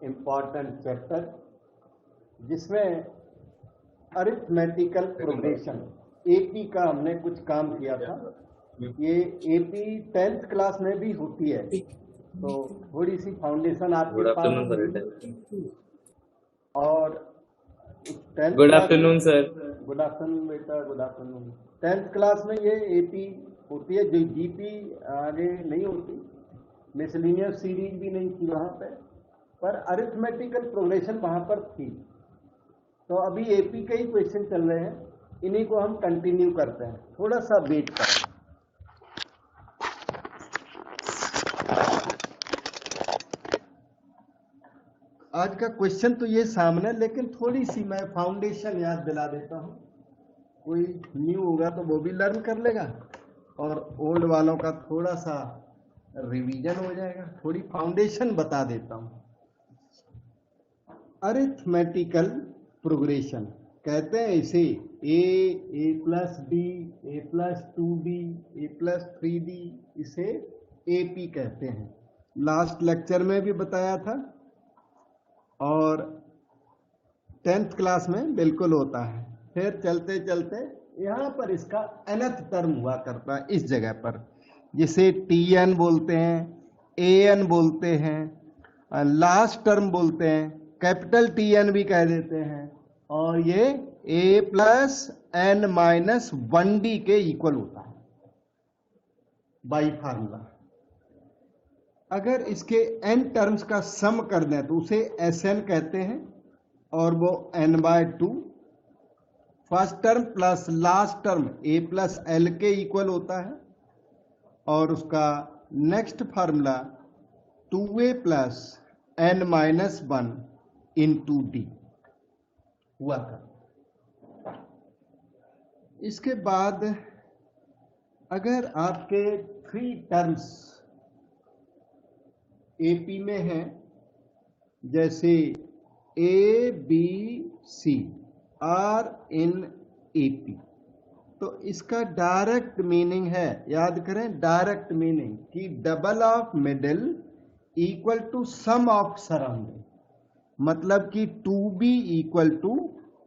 Important chapter जिसमें arithmetical progression AP का हमने कुछ काम किया था। ये एपी 10th क्लास में भी होती है, तो थोड़ी सी फाउंडेशन आपके पास होगी। और 10th good afternoon sir. Good afternoon बेटा, गुड आफ्टरनून। 10th क्लास में ये एपी होती है, जो जीपी आगे नहीं होती, मिसलिनियस सीरीज भी नहीं थी वहां पर अरिथमेटिकल प्रोग्रेशन वहां पर थी। तो अभी एपी के ही क्वेश्चन चल रहे हैं, इन्हीं को हम कंटिन्यू करते हैं। थोड़ा सा वेट करें। आज का क्वेश्चन तो ये सामने, लेकिन थोड़ी सी मैं फाउंडेशन याद दिला देता हूं। कोई न्यू होगा तो वो भी लर्न कर लेगा और ओल्ड वालों का थोड़ा सा रिवीजन हो जाएगा। थोड़ी फाउंडेशन बता देता हूं। अरिथमेटिकल प्रोग्रेशन कहते हैं इसे ए प्लस बी, ए प्लस 2b, ए प्लस 3b, इसे एपी कहते हैं। लास्ट लेक्चर में भी बताया था और 10th क्लास में बिल्कुल होता है। फिर चलते चलते यहां पर इसका nth टर्म हुआ करता है इस जगह पर, जिसे टीएन बोलते हैं, एएन बोलते हैं, लास्ट टर्म बोलते हैं, कैपिटल टीएन भी कह देते हैं। और ये ए प्लस एन माइनस 1d के इक्वल होता है बाई फार्मूला। अगर इसके n टर्म्स का सम कर दें तो उसे Sn कहते हैं, और वो n/2 first term plus last term a plus L के इक्वल होता है। और उसका next formula 2a plus n minus 1 into D हुआ था। इसके बाद अगर आपके 3 टर्म्स एपी में हैं, जैसे a B C are in AP, तो इसका डायरेक्ट मीनिंग है, याद करें डायरेक्ट मीनिंग, कि double of middle equal to sum of surrounding. मतलब कि 2b equal to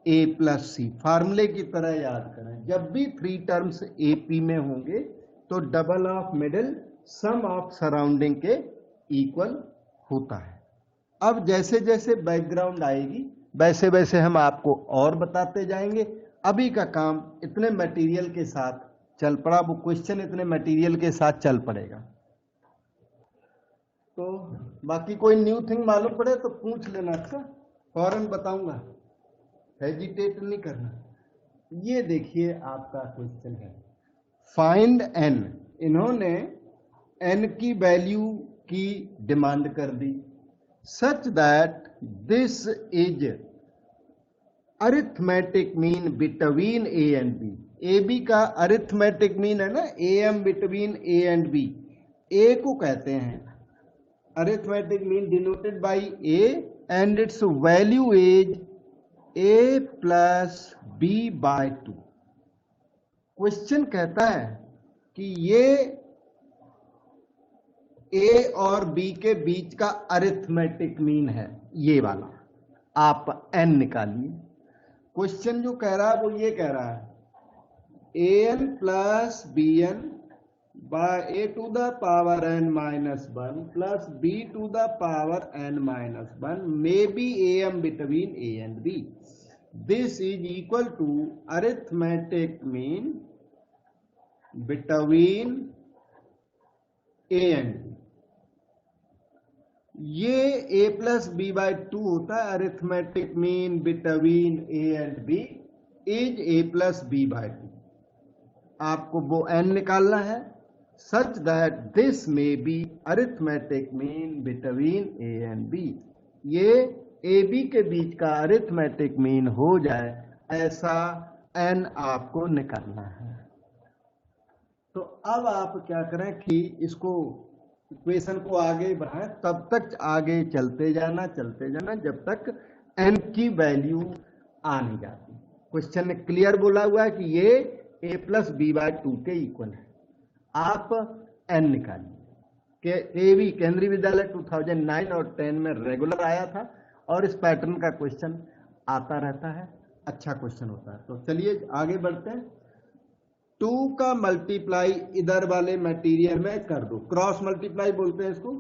a plus c, फार्मूले की तरह याद करें। जब भी 3 टर्म्स एपी में होंगे तो double of middle sum of surrounding के इक्वल होता है। अब जैसे जैसे बैकग्राउंड आएगी वैसे वैसे हम आपको और बताते जाएंगे। अभी का काम इतने मटेरियल के साथ चल पड़ा, वो क्वेश्चन इतने मटेरियल के साथ चल पड़ेगा। तो बाकी कोई न्यू थिंग मालूम पड़े तो पूछ लेना, अच्छा फौरन बताऊंगा, हेजिटेट नहीं करना। ये देखिए आपका क्वेश्चन है, फाइंड एन। इन्होंने एन की वैल्यू की डिमांड कर दी, such that this is arithmetic mean between a and b. A b का अरिथमेटिक मीन है ना, A M between a and b. A को कहते हैं arithmetic mean denoted by A and its value is a plus b by 2। Question कहता है कि ये ए और बी के बीच का अरिथमेटिक मीन है, ये वाला। आप एन निकालिए। क्वेश्चन जो कह रहा है वो ये कह रहा है a n plus b n by a to the power n minus 1 plus b to the power n minus 1 may be A M between a and b. This is equal to arithmetic mean between a and b. ये a plus b by 2 होता है arithmetic mean between a and b is a plus b by 2। आपको वो n निकालना है, such that this में B arithmetic mean between a and b। ये a b के बीच का अरिथमेटिक मीन हो जाए, ऐसा n आपको निकालना है। तो अब आप क्या करें कि इसको इक्वेशन को आगे बढ़ाएं, तब तक आगे चलते जाना जब तक n की वैल्यू आ नहीं जाती। क्वेश्चन ने क्लियर बोला हुआ है कि ये a प्लस बी बाई 2 के इक्वल है। आप n निकालिए, केवी केंद्रीय विद्यालय 2009 और 10 में रेगुलर आया था और इस पैटर्न का क्वेश्चन आता रहता है, अच्छा क्वेश्चन होता है। तो चलिए आगे बढ़ते हैं। 2 का मल्टीप्लाई इधर वाले मटेरियल में कर दो, क्रॉस मल्टीप्लाई बोलते हैं इसको।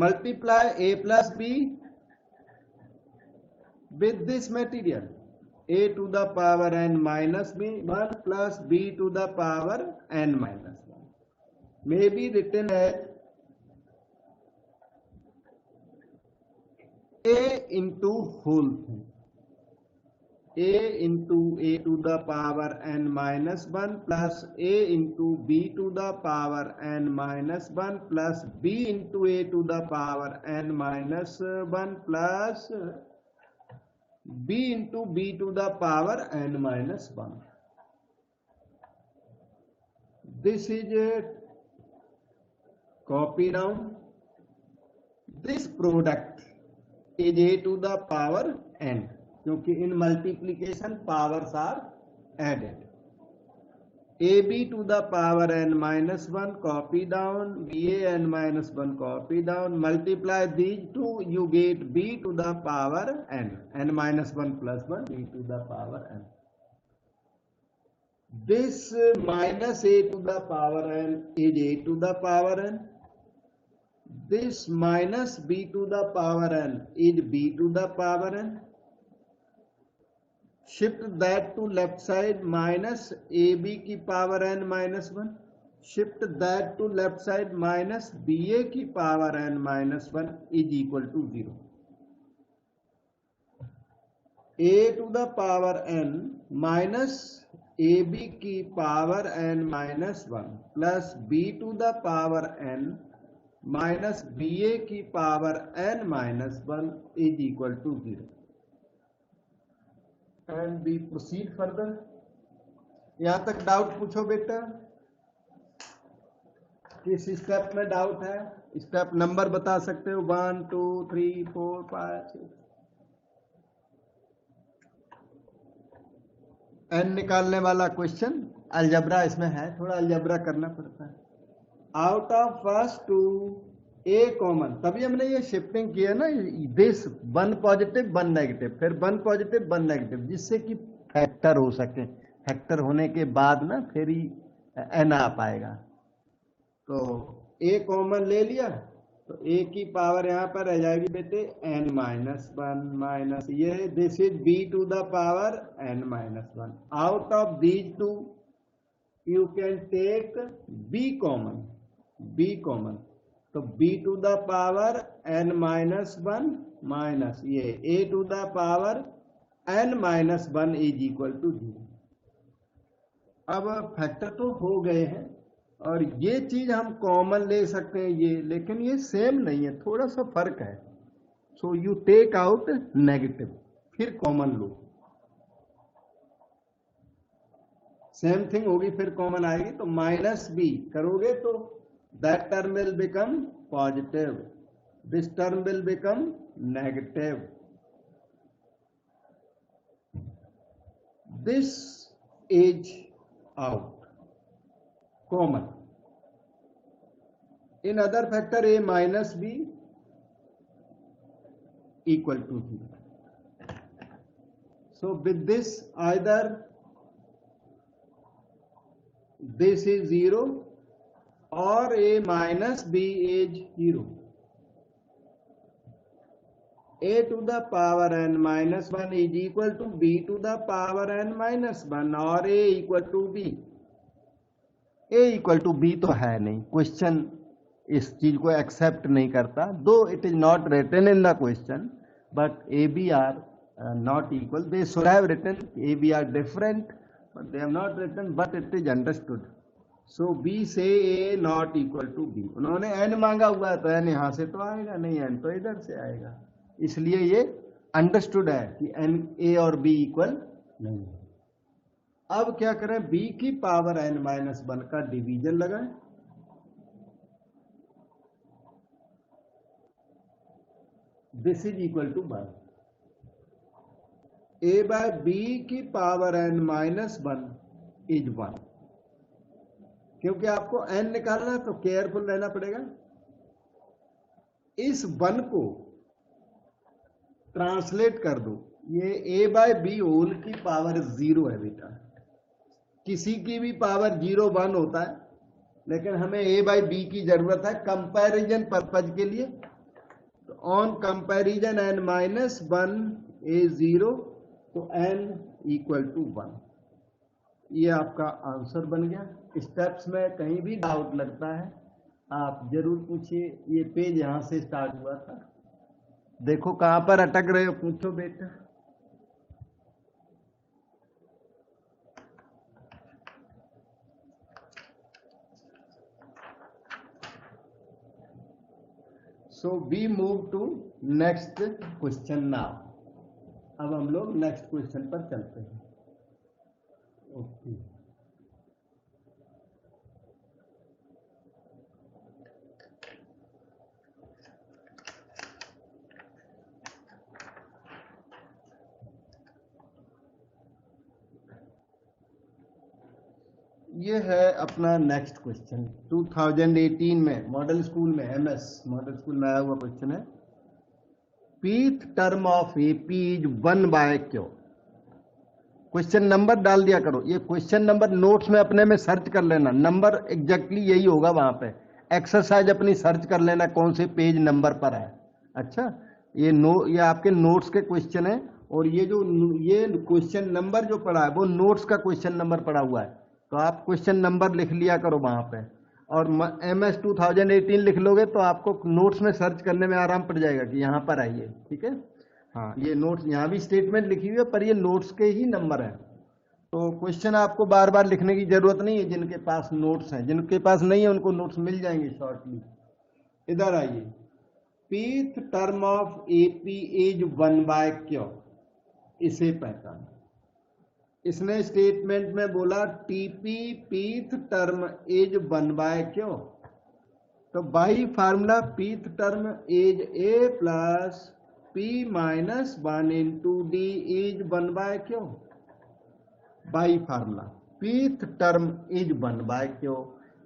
Multiply a plus B with this material, a to the power n minus b1 plus b to the power n minus 1 may be written as a into whole thing, a into a to the power n minus 1 plus a into b to the power n minus 1 plus b into a to the power n minus 1 plus b into b to the power n minus 1. This is a copy down. This product is a to the power n, क्योंकि in multiplication powers are added. ab to the power n minus 1 copy down, ba n minus 1 copy down, multiply these two, you get b to the power n minus 1 plus 1, b to the power n. This minus a to the power n is a to the power n. This minus b to the power n is b to the power n. Shift that to left side, minus ab की power n minus 1. Shift that to left side, minus ba की power n minus 1 is equal to 0. a to the power n minus ab की power n minus 1 plus b to the power n minus ba की power n minus 1 is equal to 0. And we proceed further. यहां तक doubt पूछो बेटा, किस step में doubt है? Step number बता सकते हो? 1 2 3 4 5 6। एन निकालने वाला क्वेश्चन अलजबरा इसमें है, थोड़ा अलजबरा करना पड़ता है। Out of first two A common, तभी हमने ये शिफ्टिंग किया ना, दिस 1 पॉजिटिव 1 नेगेटिव, फिर 1 पॉजिटिव 1 नेगेटिव, जिससे कि फैक्टर हो सके। फैक्टर होने के बाद ना फिर ही एन आ पाएगा। तो ए कॉमन ले लिया तो ए की पावर यहाँ पर रह जाएगी बेटे n माइनस 1 माइनस ये, this is b to the power n minus 1। Out of these two you can take b common, तो b to the power n minus 1 minus ये a to the power n minus 1 is equal to 0। अब factor तो हो गए हैं और ये चीज हम कॉमन ले सकते हैं ये, लेकिन ये सेम नहीं है, थोड़ा सा फर्क है। So you take out negative, फिर कॉमन लो, सेम थिंग होगी, फिर कॉमन आएगी। तो माइनस बी करोगे तो that term will become positive, this term will become negative, this is out, common. In other factor a minus b equal to 0. So with this either this is 0 or a minus b is 0. a to the power n minus 1 is equal to b to the power n minus 1 और a equal to b। a equal to b तो है नहीं, question इस चीज को accept नहीं करता, though it is not written in the question, but A B are not equal. They should have written A B are different, but they have not written, but it is understood. So B से A not equal to B. उन्होंने n मांगा हुआ है तो N यहां से तो आएगा नहीं, एन तो इधर से आएगा, इसलिए ये अंडरस्टूड है कि एन ए और बी इक्वल नहीं है। अब क्या करें, बी की पावर एन माइनस 1 का डिवीजन लगाएं। This is equal to 1। A by B की पावर एन माइनस 1 इज 1। क्योंकि आपको n निकालना है तो केयरफुल रहना पड़ेगा। इस 1 को ट्रांसलेट कर दो, ये a/b होल की पावर 0 है बेटा। किसी की भी पावर 0 1 होता है, लेकिन हमें a/b की जरूरत है कंपैरिजन पर्पज के लिए। तो on comparison n minus 1 a0 तो n इक्वल टू 1। ये आपका आंसर बन गया। स्टेप्स में कहीं भी डाउट लगता है आप जरूर पूछिए। ये पेज यहां से स्टार्ट हुआ था, देखो कहां पर अटक रहे हो, पूछो बेटा। So we move to next question now. अब हम लोग नेक्स्ट क्वेश्चन पर चलते हैं। ओके, ये है अपना नेक्स्ट क्वेश्चन 2018 में मॉडल स्कूल में, एमएस मॉडल स्कूल में आया हुआ क्वेश्चन है। pth term of AP is 1/q। Question number डाल दिया करो। ये क्वेश्चन नंबर नोट्स में अपने में सर्च कर लेना, नंबर एग्जैक्टली यही होगा वहां पे। एक्सरसाइज अपनी सर्च कर लेना कौन से पेज नंबर पर है। अच्छा, ये आपके नोट्स के क्वेश्चन है, और ये क्वेश्चन नंबर जो पड़ा है वो नोट्स का क्वेश्चन नंबर पड़ा हुआ है। तो आप क्वेश्चन नंबर लिख लिया करो वहां पे, और MS 2018 लिख लोगे तो आपको नोट्स में सर्च करने में आराम पड़ जाएगा कि यहाँ पर आइए। ठीक है, हाँ, ये नोट्स यहाँ भी स्टेटमेंट लिखी हुई है, पर ये नोट्स के ही नंबर है। तो क्वेश्चन आपको बार बार लिखने की जरूरत नहीं है जिनके पास नोट्स हैं। जिनके पास नहीं है उनको नोट्स मिल जाएंगे शॉर्टली। इधर आइए, pth term of AP is 1/q। इसे पहचान। इसने स्टेटमेंट में बोला TP pth term is 1/q। तो by formula pth term is a plus p minus 1 into D is 1/q। By formula pth term is 1/q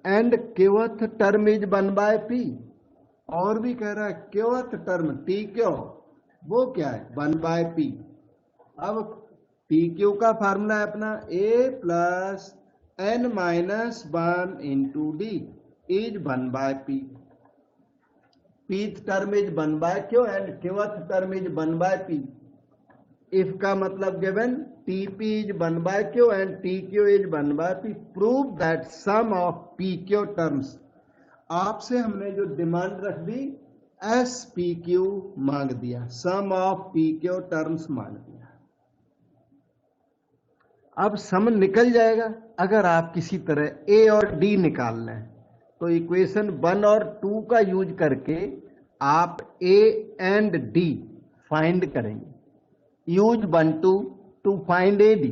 and qth term is 1/p। और भी कह रहा है qth टर्म tq, वो क्या है 1/p। अब pq का फार्मूला है अपना a plus n minus 1 into D is 1/p। pth term is 1/q and qth term is 1/p। If का मतलब given tp is 1/q and tq is 1/p। Prove that sum of pq terms. आपसे हमने जो demand रख दी SPQ मांग दिया, सम of pq terms मांग दिया। अब सम निकल जाएगा अगर आप किसी तरह A और D निकाल लें। तो इक्वेशन 1 और 2 का यूज करके आप A एंड D फाइंड करेंगे। Use 1 to find AD।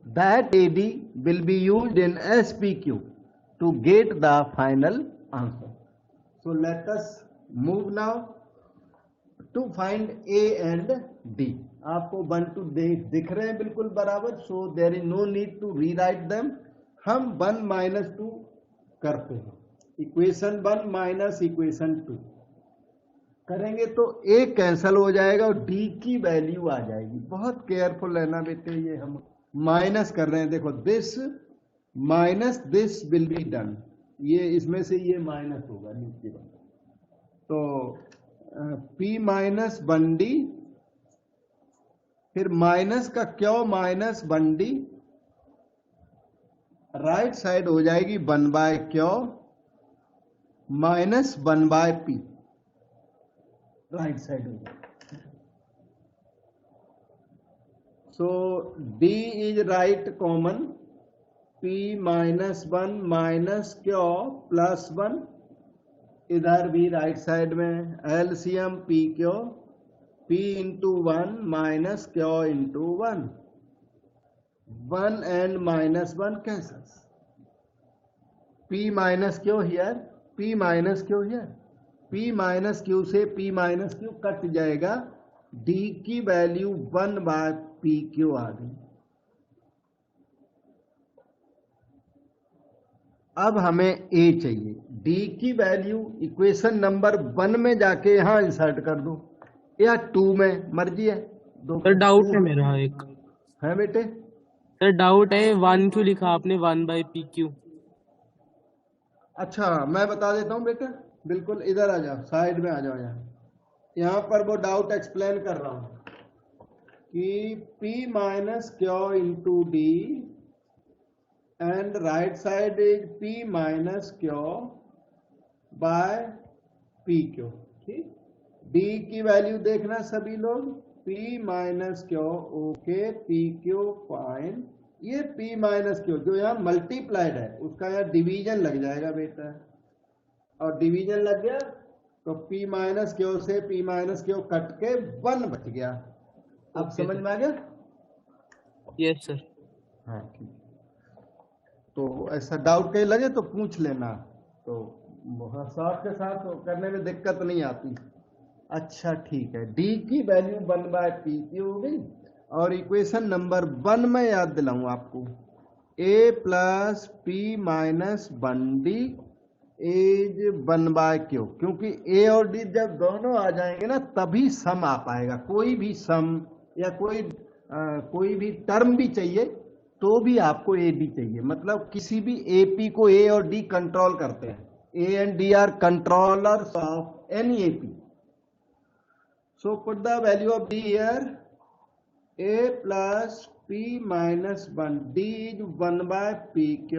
That AD will be used in SPQ to get the final answer. So let us move now to find A and D। आपको 1 2 दिख रहे हैं बिल्कुल बराबर, so there is no need to rewrite them. हम 1 minus 2 करते हैं, equation 1 minus equation 2 करेंगे तो A कैंसल हो जाएगा और D की वैल्यू आ जाएगी। बहुत केयरफुल रहना बेटे, ये हम माइनस कर रहे हैं। देखो this minus this will be done, ये इसमें से ये माइनस होगा नीचे। तो P माइनस 1D, फिर माइनस का क्यों माइनस 1D, राइट साइड हो जाएगी 1/q minus 1/p, right side हो जाएगी। सो D is right common, P minus 1 minus q plus 1, इधर भी राइट साइड में LCM PQ, P into 1 minus q into 1, 1 and minus 1 cancels. P minus q here, P minus q here, P minus q से P minus q cut जाएगा। D की value 1/PQ आ गई। अब हमें ए चाहिए, डी की value equation number 1 में जाके यहाँ इंसर्ट कर दो या 2 में, मर्जी है। दो सर डाउट 2 है मेरा एक। है बेटे। सर डाउट है, 1 क्यों लिखा आपने 1/PQ? अच्छा मैं बता देता हूँ बेटा, बिल्कुल इधर आ जाओ, साइड में आ जाओ, यहाँ पर वो डाउट एक्सप्लेन कर रहा हूँ कि P minus Q into D and right side is P minus Q by P Q. ठीक, डी की वैल्यू देखना सभी लोग, P minus Q, okay, P Q fine. ये P माइनस क्यू जो यहाँ मल्टीप्लाइड है उसका यहाँ डिवीजन लग जाएगा बेटा, और डिवीजन लग गया तो P माइनस क्यू से P माइनस क्यू कट के 1 बच गया। अब समझ में आ गया? Yes sir. हाँ ठीक, तो ऐसा डाउट कहीं लगे तो पूछ लेना, तो साथ के साथ करने में दिक्कत नहीं आती। अच्छा ठीक है, डी की वैल्यू 1/P की हो गई, और इक्वेशन नंबर 1 में याद दिलाऊं आपको, a plus P minus 1d is 1/Q, क्योंकि a और d जब दोनों आ जाएंगे ना तभी सम आ पाएगा। कोई भी सम या कोई भी टर्म भी चाहिए तो भी आपको ए डी चाहिए, मतलब किसी भी एपी को ए और डी कंट्रोल करते हैं, A and D R controllers of any AP. So put the value of D here, a plus p minus 1d is 1/PQ,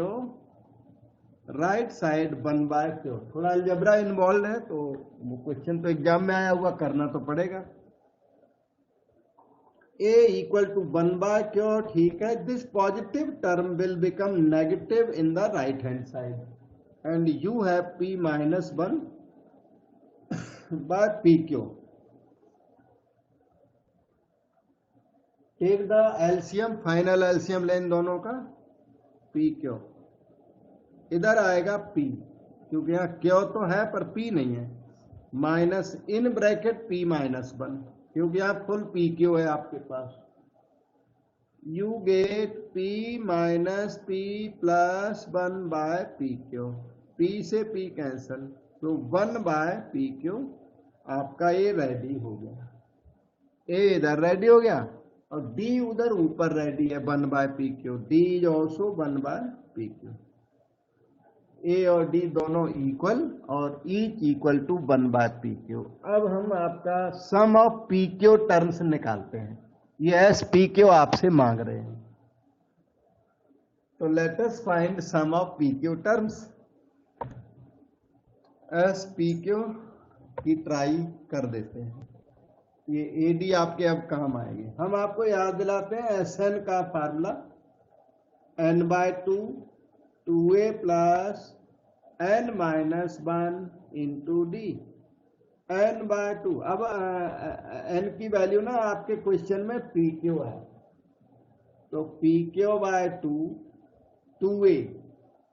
right side 1/Q। थोड़ा अलजेब्रा इन्वॉल्व है तो वो क्वेश्चन तो exam में आया हुआ, करना तो पड़ेगा। a इक्वल टू 1/Q, ठीक है। This positive term will become negative in the right hand side and you have p minus 1/PQ। Take the LCM, final LCM लेन दोनों का, PQ इधर आएगा P, क्योंकि यहाँ Q तो है पर P नहीं है, minus in bracket P minus 1, क्योंकि यहाँ फुल PQ है आपके पास। You get P minus P plus 1/PQ, P से P कैंसल, तो 1/PQ आपका ये रेडी हो गया, ए इधर रेडी हो गया और डी उधर ऊपर रेडी है 1/PQ, D is also 1/PQ। ए और डी दोनों इक्वल और ईच इक्वल टू 1/PQ। अब हम आपका सम ऑफ PQ टर्म्स निकालते हैं, ये एस PQ आपसे मांग रहे हैं, तो let us find sum of PQ terms. S PQ की ट्राई कर देते हैं, ये AD आपके अब काम आएंगे। हम आपको याद दिलाते हैं SN का formula n/2 2a plus n minus 1 into D, n/2। अब n की वैल्यू ना आपके क्वेश्चन में PQ है, तो PQ/2 2a,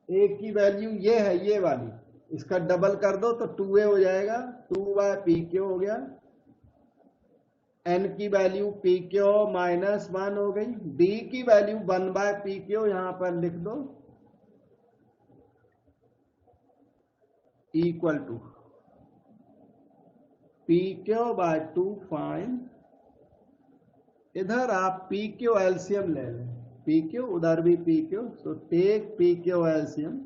a की वैल्यू ये है, ये वाली, इसका डबल कर दो तो 2a हो जाएगा, 2/PQ हो गया। n की वैल्यू PQ माइनस 1 हो गई, d की वैल्यू 1/PQ यहां पर लिख दो, इक्वल टू PQ/2 फाइन। इधर आप PQ एलसीएम ले लें, PQ उधर भी PQ, so take PQ LCM,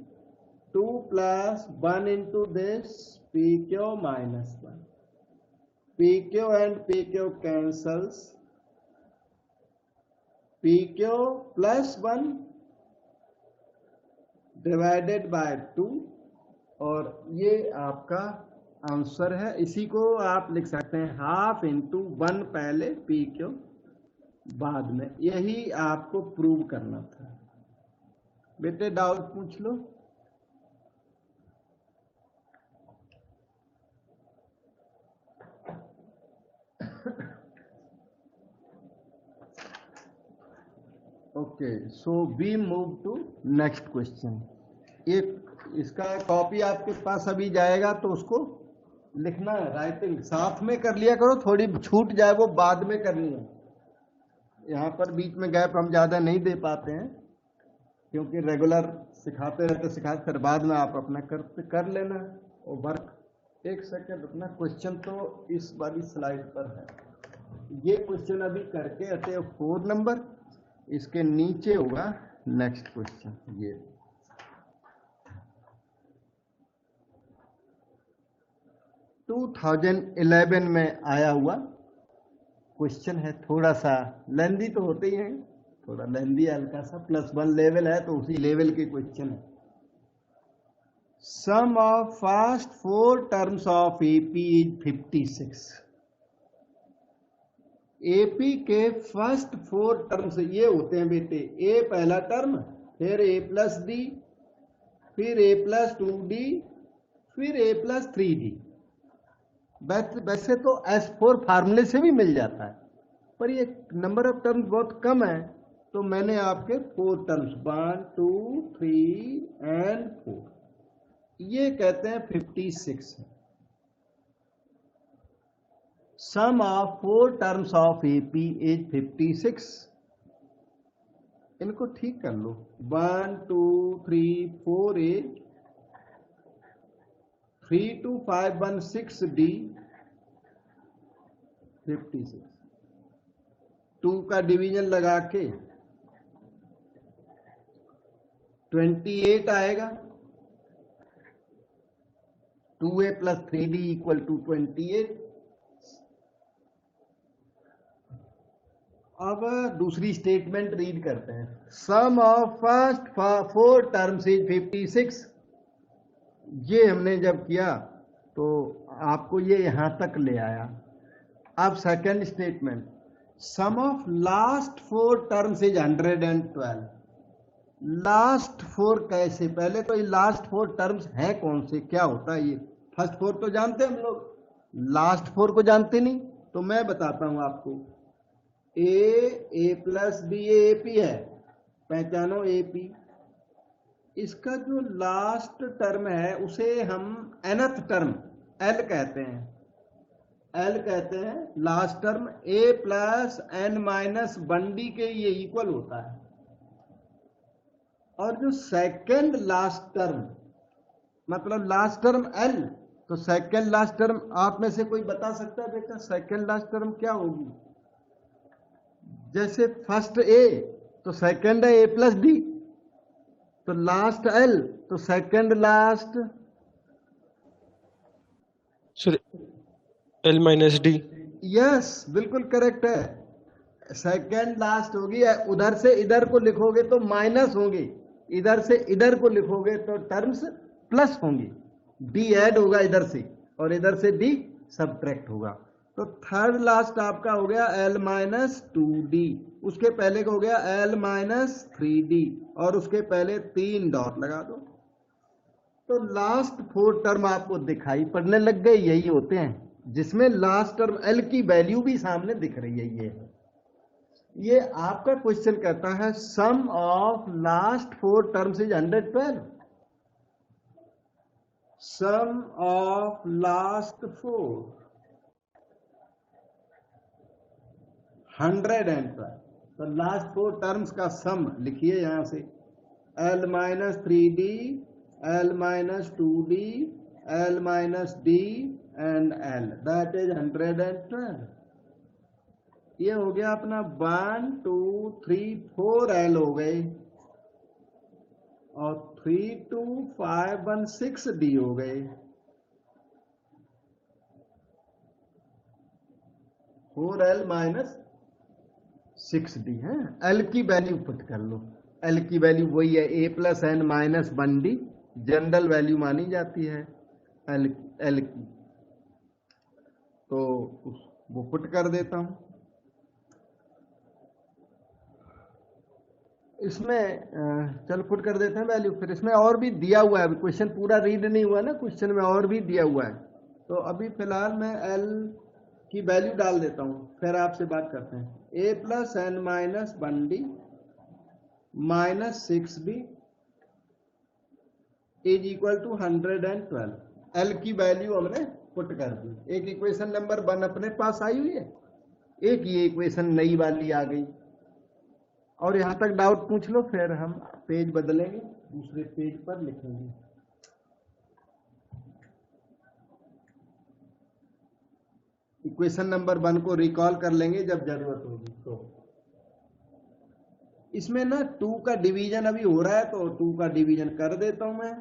2 plus 1 into this PQ minus 1, PQ and PQ cancels, PQ plus 1 divided by 2, और ये आपका आंसर है। इसी को आप लिख सकते हैं हाफ इंटू 1 पहले, PQ बाद में। यही आपको प्रूव करना था बेटे, डाउट पूछ लो। Okay, so we move to next question. एक इसका कॉपी आपके पास अभी जाएगा तो उसको लिखना है, राइटिंग साथ में कर लिया करो, थोड़ी छूट जाए वो बाद में करनी है। यहाँ पर बीच में गैप हम ज़्यादा नहीं दे पाते हैं क्योंकि रेगुलर सिखाते रहते सिखाते, फिर बाद में आप अपना कर लेना। और वर्क, एक सेकेंड अपना क्वेश्चन तो इस वाली स्लाइड पर है, ये क्वेश्चन अभी करके आते हैं 4 नंबर, इसके नीचे होगा नेक्स्ट क्वेश्चन। ये टू 2011 में आया हुआ क्वेश्चन है, थोड़ा सा लेंदी तो होते ही है, थोड़ा लेंदी हल्का सा, +1 लेवल है तो उसी लेवल के क्वेश्चन है। Sum of first 4 terms of AP is 56। AP के फर्स्ट 4 टर्म्स ये होते हैं बेटे, ए पहला टर्म, फिर a+d, फिर a+2d, फिर a+3d। वैसे तो S4 फार्मूले से भी मिल जाता है, पर ये नंबर ऑफ टर्म्स बहुत कम है, तो मैंने आपके 4 टर्म्स 1 2 3 एंड 4 ये कहते हैं 56 है। Sum of 4 terms of AP is 56। इनको ठीक कर लो, 1 2 3 4 8 3 2 5 1 6 d 56। 2 का डिवीजन लगा के 28 आएगा, 2a + 3d = 28। अब दूसरी स्टेटमेंट रीड करते हैं। सम ऑफ फर्स्ट 4 टर्म्स इज 56। ये हमने जब किया तो आपको ये यहां तक ले आया। अब second statement, sum of last 4 terms is 112। Last 4 कैसे, पहले तो ये लास्ट 4 टर्म्स हैं कौन से, क्या होता है ये? फर्स्ट 4 तो जानते हैं हम लोग, लास्ट 4 को जानते नहीं, तो मैं बताता हूं आपको। a+b AP है, पहचानो AP। इसका जो लास्ट टर्म है उसे हम nth टर्म L कहते हैं, L कहते हैं last term. a + n - 1d के ये इक्वल होता है। और जो सेकंड लास्ट टर्म, मतलब लास्ट टर्म L, तो सेकंड लास्ट टर्म आप में से कोई बता सकता है बेटा सेकंड लास्ट टर्म क्या होगी? जैसे फर्स्ट A तो सेकंड है a+d, तो लास्ट L तो second last sir L - d। Yes बिल्कुल करेक्ट है, सेकंड लास्ट होगी। उधर से इधर को लिखोगे तो माइनस होंगे, इधर से इधर को लिखोगे तो टर्म्स प्लस होंगी, d ऐड होगा इधर से और इधर से d सबट्रैक्ट होगा। तो थर्ड लास्ट आपका हो गया L - 2d, उसके पहले का हो गया L - 3d और उसके पहले 3 डॉट लगा दो। तो लास्ट 4 टर्म आपको दिखाई पड़ने लग गए, यही होते हैं जिसमें लास्ट टर्म L की वैल्यू भी सामने दिख रही है। ये आपका क्वेश्चन कहता है sum of last 4 terms is 112। Sum of last 4 112। तो लास्ट 4 टर्म्स का सम लिखिए यहां से, L - 3d, L - 2d, L - d and L, that is 112। ये हो गया अपना 1 2 3 4 L हो गए और 3 2 5 1 6 D हो गए। 4L - 6D है। L की वैल्यू पुट कर लो, L की वैल्यू वही है a + n - 1d, general value मानी जाती है L की, तो वो पुट कर देता हूं। इसमें चल पुट कर देते हैं वैल्यू, फिर इसमें और भी दिया हुआ है, क्वेश्चन पूरा रीड नहीं हुआ ना, क्वेश्चन में और भी दिया हुआ है। तो अभी फिलहाल मैं L की वैल्यू डाल देता हूं, फिर आपसे बात करते हैं। a + n - 1d - 6d = 112। L की वैल्यू हमने पुट कर दी। एक इक्वेशन नंबर 1 अपने पास आई हुई है, एक ये इक्वेशन नई वाली आ गई। और यहां तक डाउट पूछ लो, फिर हम पेज बदलेंगे। दूसरे पेज पर लिखेंगे। इक्वेशन नंबर 1 को रिकॉल कर लेंगे जब जरूरत होगी। तो इसमें ना 2 का डिवीजन अभी हो रहा है, तो 2 का डिवीजन कर देता हूं मैं।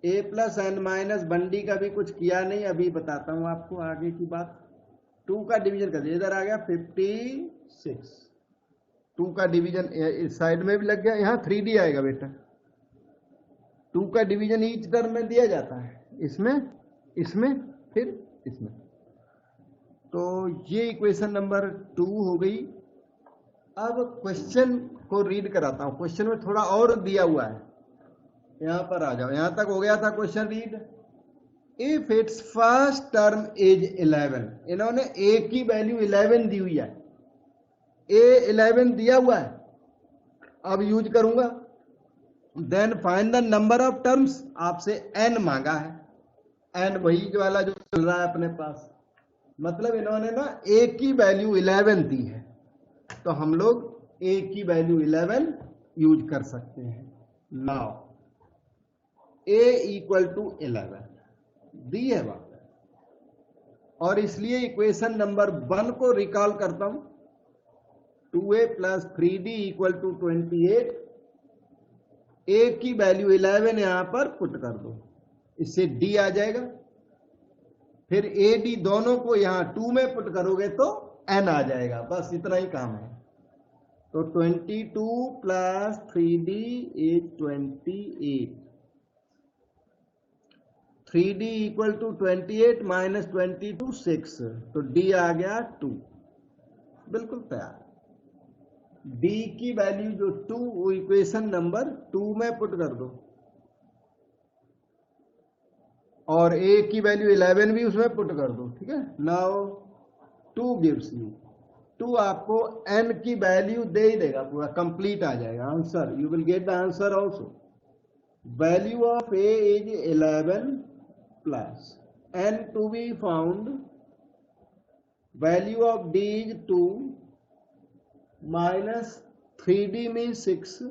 a plus N minus 1d का भी कुछ किया नहीं, अभी बताता हूं आपको आगे की बात। 2 का डिवीजन कर दिया, इधर आ गया 56। 2 का डिवीजन इस साइड में भी लग गया, यहाँ 3d आएगा बेटा। 2 का डिवीजन ईच टर्म में दिया जाता है, इसमें इसमें फिर इसमें। तो ये इक्वेशन नंबर 2 हो गई। अब क्वेश्चन को रीड कराता हूं। क्वेश्चन में थोड़ा और दिया हुआ है, यहां पर आ जाओ। यहां तक हो गया था question read. If it's first term is 11, इन्होंने a की वैल्यू 11 दी हुई है, a 11 दिया हुआ है। अब यूज करूंगा, then find the number of terms. आपसे n मांगा है, n वही वाला जो चल रहा है अपने पास। मतलब इन्होंने ना a की वैल्यू 11 दी है, तो हम लोग a की वैल्यू 11 यूज कर सकते हैं। नाउ a इक्वल टू 11 दी है बात, और इसलिए इक्वेशन नंबर 1 को रिकॉल करता हूं। 2a plus 3d equal to 28। a की वैल्यू 11 यहां पर पुट कर दो, इससे d आ जाएगा। फिर a d दोनों को यहां 2 में पुट करोगे तो n आ जाएगा। बस इतना ही काम है। तो 22 plus 3d is 28। 3d equal to 28 minus 22 6, तो d आ गया 2। बिल्कुल तैयार। d की वैल्यू जो 2, वो इक्वेशन नंबर 2 में पुट कर दो, और a की वैल्यू 11 भी उसमें पुट कर दो। ठीक है। नाउ 2 गिव्स यू 2, आपको n की वैल्यू दे ही देगा, पूरा कंप्लीट आ जाएगा answer. You will get the answer also. Value of a is 11 plus n to be found, value of d is 2 minus 3d में 6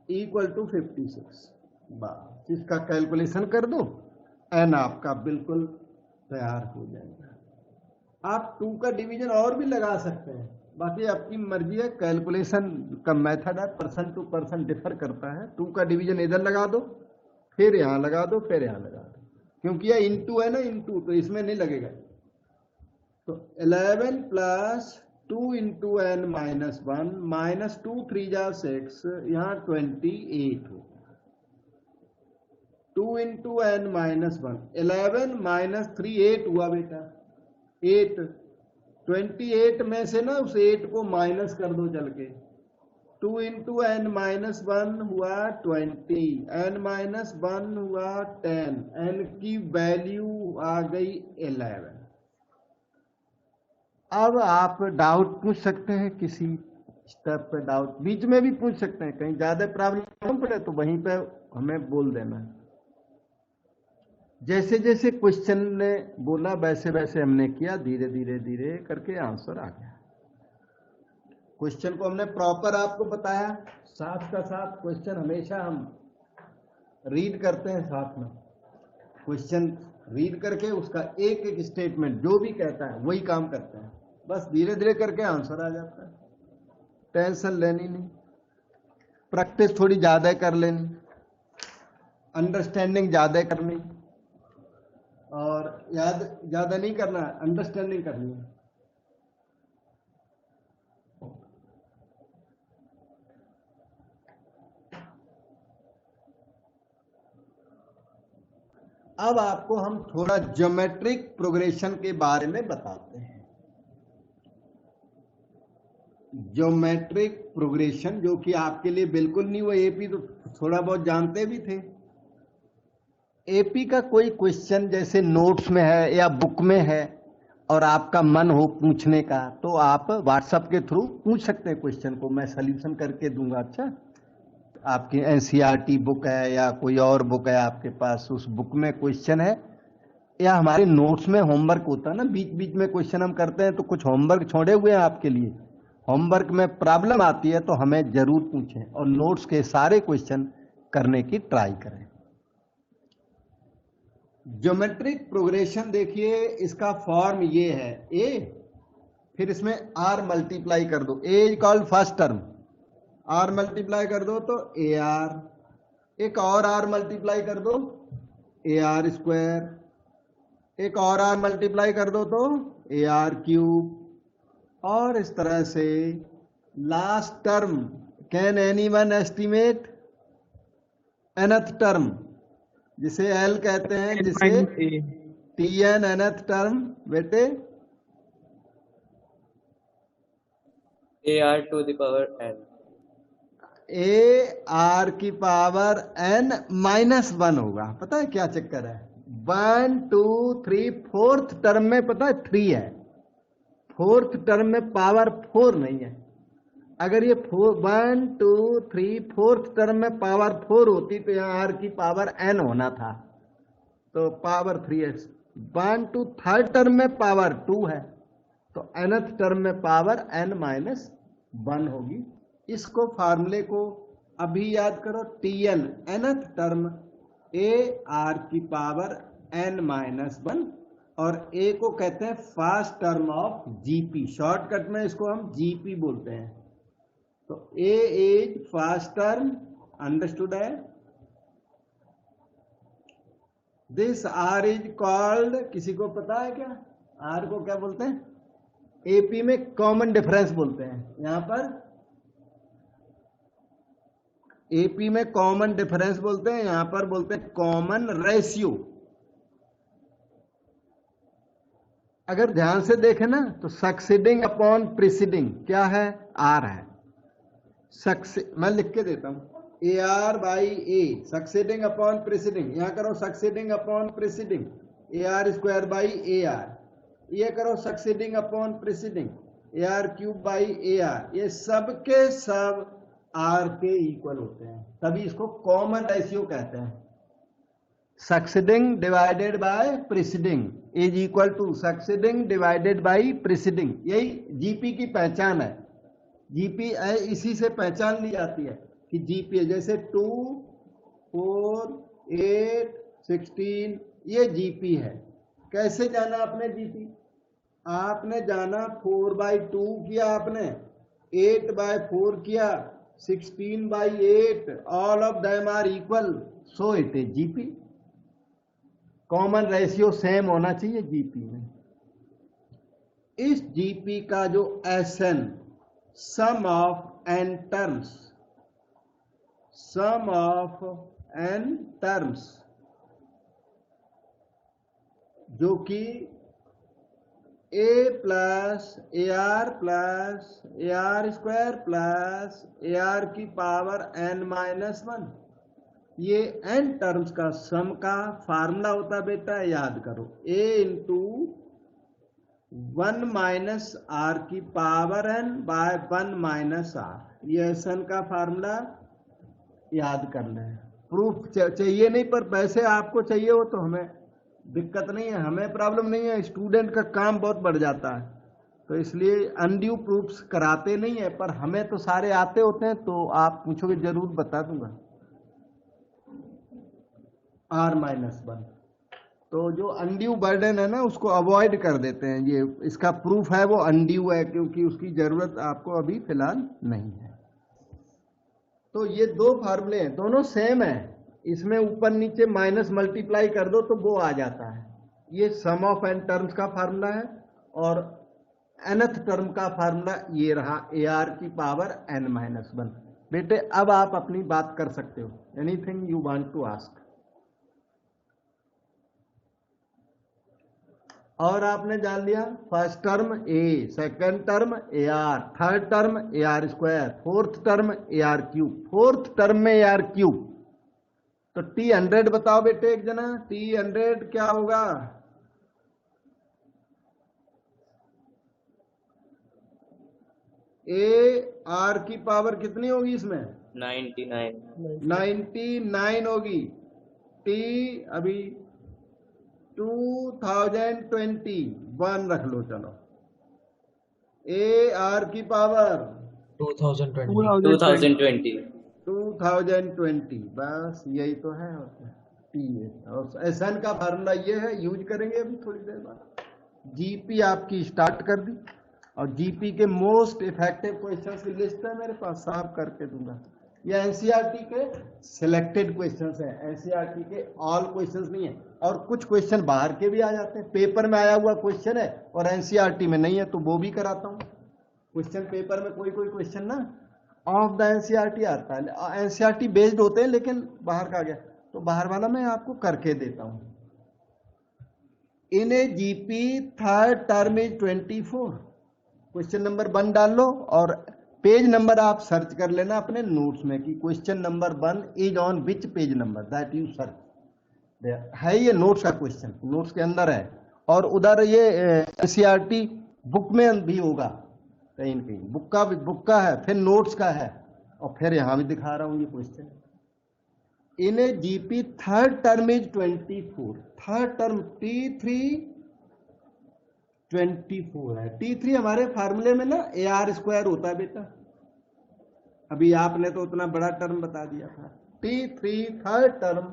इक्वल टू 56। बस इसका कैलकुलेशन कर दो, n आपका बिल्कुल तैयार हो जाएगा। आप 2 का डिवीजन और भी लगा सकते हैं, बाकी आपकी मर्जी है। कैलकुलेशन का मेथड है, पर्सन टू पर्सन डिफर करता है। 2 का डिवीजन इधर लगा दो, फिर यहां लगा दो, फिर यहां लगा दो, क्योंकि यह इंटू है ना, इंटू, तो इसमें नहीं लगेगा। तो 11 plus 2 into n minus 1 minus 2 3 जा 6, यहां 28 हो। 2 इंटू एन माइनस 1, 11 माइनस 3 8 हुआ बेटा, 8। 28 में से ना उस 8 को माइनस कर दो चल के। 2 इंटू एन माइनस 1 हुआ 20, एन माइनस 1 हुआ 10, एन की वैल्यू आ गई 11। अब आप डाउट पूछ सकते हैं, किसी स्टेप पे डाउट बीच में भी पूछ सकते हैं। कहीं ज्यादा प्रॉब्लम पड़े तो वहीं पे हमें बोल देना है। जैसे जैसे क्वेश्चन ने बोला वैसे वैसे हमने किया, धीरे धीरे धीरे करके आंसर आ गया। क्वेश्चन को हमने प्रॉपर आपको बताया, साथ का साथ क्वेश्चन हमेशा हम रीड करते हैं साथ में। क्वेश्चन रीड करके उसका एक एक स्टेटमेंट जो भी कहता है वही काम करते हैं। बस धीरे धीरे करके आंसर आ जाता है, टेंशन लेनी नहीं। प्रैक्टिस थोड़ी ज्यादा कर लेनी, अंडरस्टैंडिंग ज्यादा करनी, और याद ज्यादा नहीं करना, अंडरस्टैंडिंग करनी है। अब आपको हम थोड़ा ज्योमेट्रिक प्रोग्रेशन के बारे में बताते हैं। ज्योमेट्रिक प्रोग्रेशन जो कि आपके लिए बिल्कुल नहीं हुआ, एपी तो थोड़ा बहुत जानते भी थे। एपी का कोई क्वेश्चन जैसे नोट्स में है या बुक में है और आपका मन हो पूछने का, तो आप व्हाट्सएप के थ्रू पूछ सकते हैं क्वेश्चन को, मैं सॉल्यूशन करके दूंगा। अच्छा, आपकी एनसीईआरटी बुक है या कोई और बुक है आपके पास, उस बुक में क्वेश्चन है, या हमारे नोट्स में होमवर्क होता है ना, बीच बीच में क्वेश्चन हम करते हैं, तो कुछ होमवर्क छोड़े हुए हैं आपके लिए, होमवर्क में प्रॉब्लम आती है तो हमें जरूर पूछें और नोट्स के सारे क्वेश्चन करने की ट्राई करें। ज्योमेट्रिक प्रोग्रेशन देखिए, इसका फॉर्म ये है ए, फिर इसमें आर मल्टीप्लाई कर दो, a is called first term, r multiply कर दो तो ए आर, एक और आर मल्टीप्लाई कर दो ए आर स्क्वायर, एक और आर मल्टीप्लाई कर दो तो ए आर क्यूब, और इस तरह से last term. Can anyone estimate nth term, जिसे एल कहते हैं, जिसे टी एन nth टर्म बेटे A R to the power n, A are की पावर n माइनस 1 होगा। पता है क्या चक्कर है? 1 2 3 फोर्थ टर्म में पता है 3 है, फोर्थ टर्म में पावर 4 नहीं है। अगर ये 1 2 3 फोर्थ टर्म में पावर 4 होती तो यहाँ आर की पावर n होना था, तो पावर 3 है। 1 2 थर्ड टर्म में पावर 2 है, तो nth टर्म में पावर n माइनस 1 होगी। इसको फार्मूले को अभी याद करो, T n nth term A are की पावर n माइनस 1, और ए को कहते हैं first term of GP, shortcut में इसको हम जीपी बोलते हैं। तो A is first term, understood है। दिस आर इज कॉल्ड, किसी को पता है क्या आर को क्या बोलते हैं? एपी में कॉमन डिफरेंस बोलते हैं, यहां पर एपी में कॉमन डिफरेंस बोलते हैं, यहां पर बोलते हैं कॉमन रेशियो। अगर ध्यान से देखें ना तो सक्सीडिंग अपॉन प्रीसीडिंग क्या है? आर है। मैं लिख के देता हूं, A R by A, succeeding upon preceding, यहां करो succeeding upon preceding, A R square by A R, ये करो succeeding upon preceding, A R cube by A R, ये सब के सब आर के इक्वल होते हैं, तभी इसको कॉमन रेशियो कहते हैं। Succeeding divided by preceding is equal to succeeding divided by preceding, यही जीपी की पहचान है। जीपी है, इसी से पहचान ली जाती है कि जीपी है, जैसे 2 4 8 16 ये जीपी है। कैसे जाना आपने जीपी? आपने जाना 4/2 किया, आपने 8/4 किया, 16/8, all of them are equal, so it is GP. Common ratio same होना चाहिए जीपी में। इस जीपी का जो SN, sum of n terms, sum of n terms, जो कि a plus a are square plus a are की power n minus 1, ये n टर्म्स का सम का फार्मूला होता है बेटा, याद करो, a इंटू 1 माइनस आर की power n by 1 minus R, ये सन का फार्मूला याद कर लें। प्रूफ चाहिए नहीं, पर पैसे आपको चाहिए हो तो हमें दिक्कत नहीं है, हमें प्रॉब्लम नहीं है, स्टूडेंट का काम बहुत बढ़ जाता है, तो इसलिए अनड्यू प्रूफ्स कराते नहीं है, पर हमें तो सारे आते होते हैं, तो आप पूछोगे जरूर बता दूंगा। आर माइनस 1, तो जो अनड्यू बर्डन है ना उसको अवॉइड कर देते हैं, ये इसका प्रूफ है वो अनड्यू है, क्योंकि उसकी जरूरत आपको अभी फिलहाल नहीं है। तो ये दो फार्मूले हैं, दोनों सेम है, इसमें ऊपर नीचे माइनस मल्टीप्लाई कर दो तो वो आ जाता है। ये सम ऑफ एन टर्म्स का फार्मूला है, और nth टर्म का फार्मूला ये रहा, ए आर की पावर n माइनस 1। बेटे अब आप अपनी बात कर सकते हो, anything you want to ask. और आपने जान लिया first term A, second term A R, third term A are square, fourth term A R cube, fourth term में ए आर क्यूब। तो T100 बताओ बेटे एक जना, T100 क्या होगा? ए आर की पावर कितनी होगी इसमें? 99 होगी। T अभी 2021 रख लो, चलो ए आर की पावर 2020 2020 2020, बस यही तो है। टी है और एस एन का फार्मूला ये है, यूज करेंगे अभी थोड़ी देर बाद। जीपी आपकी स्टार्ट कर दी और जीपी के मोस्ट इफेक्टिव क्वेश्चंस की लिस्ट है मेरे पास, साफ करके दूंगा। ये एनसीईआरटी के सिलेक्टेड क्वेश्चंस हैं, एनसीईआरटी के ऑल क्वेश्चंस नहीं है। और कुछ क्वेश्चन बाहर के भी आ जाते हैं, पेपर में आया हुआ क्वेश्चन है और एनसीईआरटी में नहीं है तो वो भी कराता हूँ। क्वेश्चन पेपर में कोई कोई क्वेश्चन ना ऑफ द एनसीईआरटी आता है, एनसीईआरटी बेस्ड होते हैं लेकिन बाहर का गया, तो बाहर वाला मैं आपको करके देता हूं। In a GP third term is 24। Question number 1 डाल लो और पेज नंबर आप सर्च कर लेना अपने नोट्स में कि question number 1 is on which page number that you search है। ये नोट्स का क्वेश्चन नोट्स के अंदर है और उधर ये एनसीईआरटी बुक में भी होगा, कहीं न कहीं बुक का है, फिर नोट्स का है और फिर यहां भी दिखा रहा हूं ये question. In a GP third term is 24। Third term T3 24 है। T3 हमारे फार्मूले में ना AR² होता है बेटा, अभी आपने तो उतना बड़ा टर्म बता दिया था। T3 थर्ड टर्म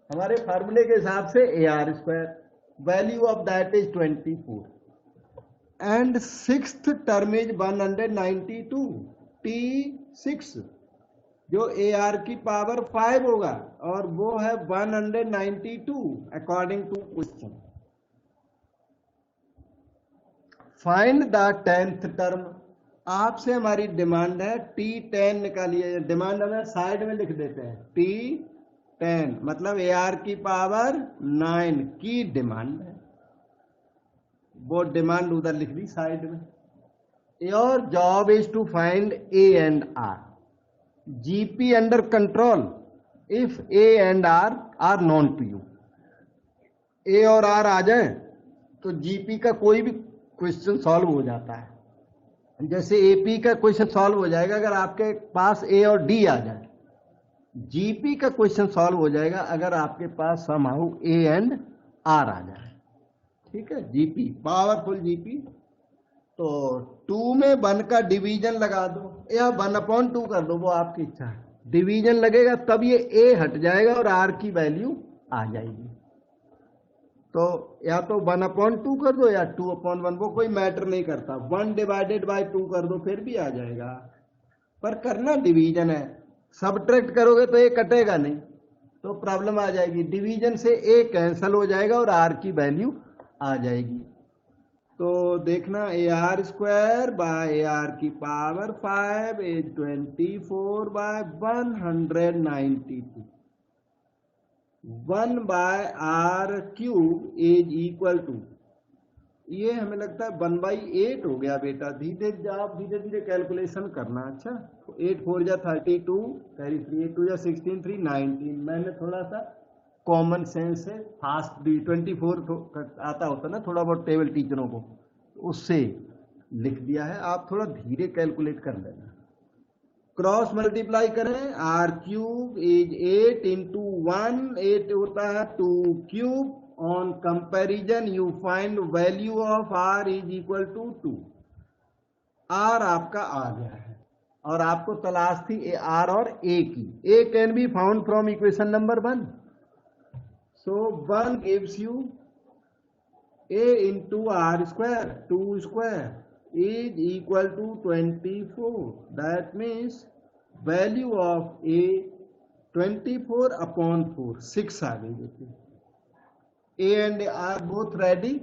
हमारे फार्मूले के हिसाब से AR², value of that is 24 and sixth term is 192। T6 जो AR की पावर 5 होगा और वो है 192 according to question. Find the 10th term. आपसे हमारी डिमांड है T10 निकालिए, डिमांड हमें साइड में लिख देते हैं, T10 मतलब AR की पावर 9 की डिमांड है, वो डिमांड उधर लिख दी साइड में। Your job is to find A and R, GP under control if A and R are known to you। A और R आ जाए तो GP का कोई भी क्वेश्चन सॉल्व हो जाता है। जैसे AP का क्वेश्चन सॉल्व हो जाएगा अगर आपके पास A और D आ जाए, GP का क्वेश्चन सॉल्व हो जाएगा अगर आपके पास समहाउ A एंड R आ जाए। ठीक है, GP पावरफुल GP। तो 2 में 1 का डिवीजन लगा दो या 1/2 कर दो, वो आपकी इच्छा है। डिवीजन लगेगा तब ये A हट जाएगा और R की वैल्यू आ जाएगी। तो या तो 1/2 कर दो या 2/1, वो कोई मैटर नहीं करता। 1/2 कर दो फिर भी आ जाएगा, पर करना डिवीजन है। सबट्रैक्ट करोगे तो A कटेगा नहीं तो प्रॉब्लम आ जाएगी। डिवीजन से A कैंसिल हो जाएगा और R की वैल्यू आ जाएगी। तो देखना AR² बाय AR की power 5 is 24 by 192। 1 by R³ is equal to, ये हमें लगता है 1/8 हो गया बेटा। धीरे धीरे कैलकुलेशन करना। अच्छा, 8 4 जा 32, 8 2 जा 16, 3 19। मैंने थोड़ा सा कॉमन सेंस से फास्ट 24 आता होता ना थोड़ा बहुत टेबल टीचरों को, उससे लिख दिया है। आप थोड़ा धीरे कैलकुलेट कर लेना। क्रॉस मल्टीप्लाई करें, R³ इज 8 इंटू 1, 8 होता है 2³ on comparison you find value of R is equal to 2। R आपका आ गया है और आपको तलाश थी R और A की। A can be found from equation number 1। So 1 gives you A into R², 2² is equal to 24. That means value of A 24/4, 6 आ गई। देखिए A and A are both ready.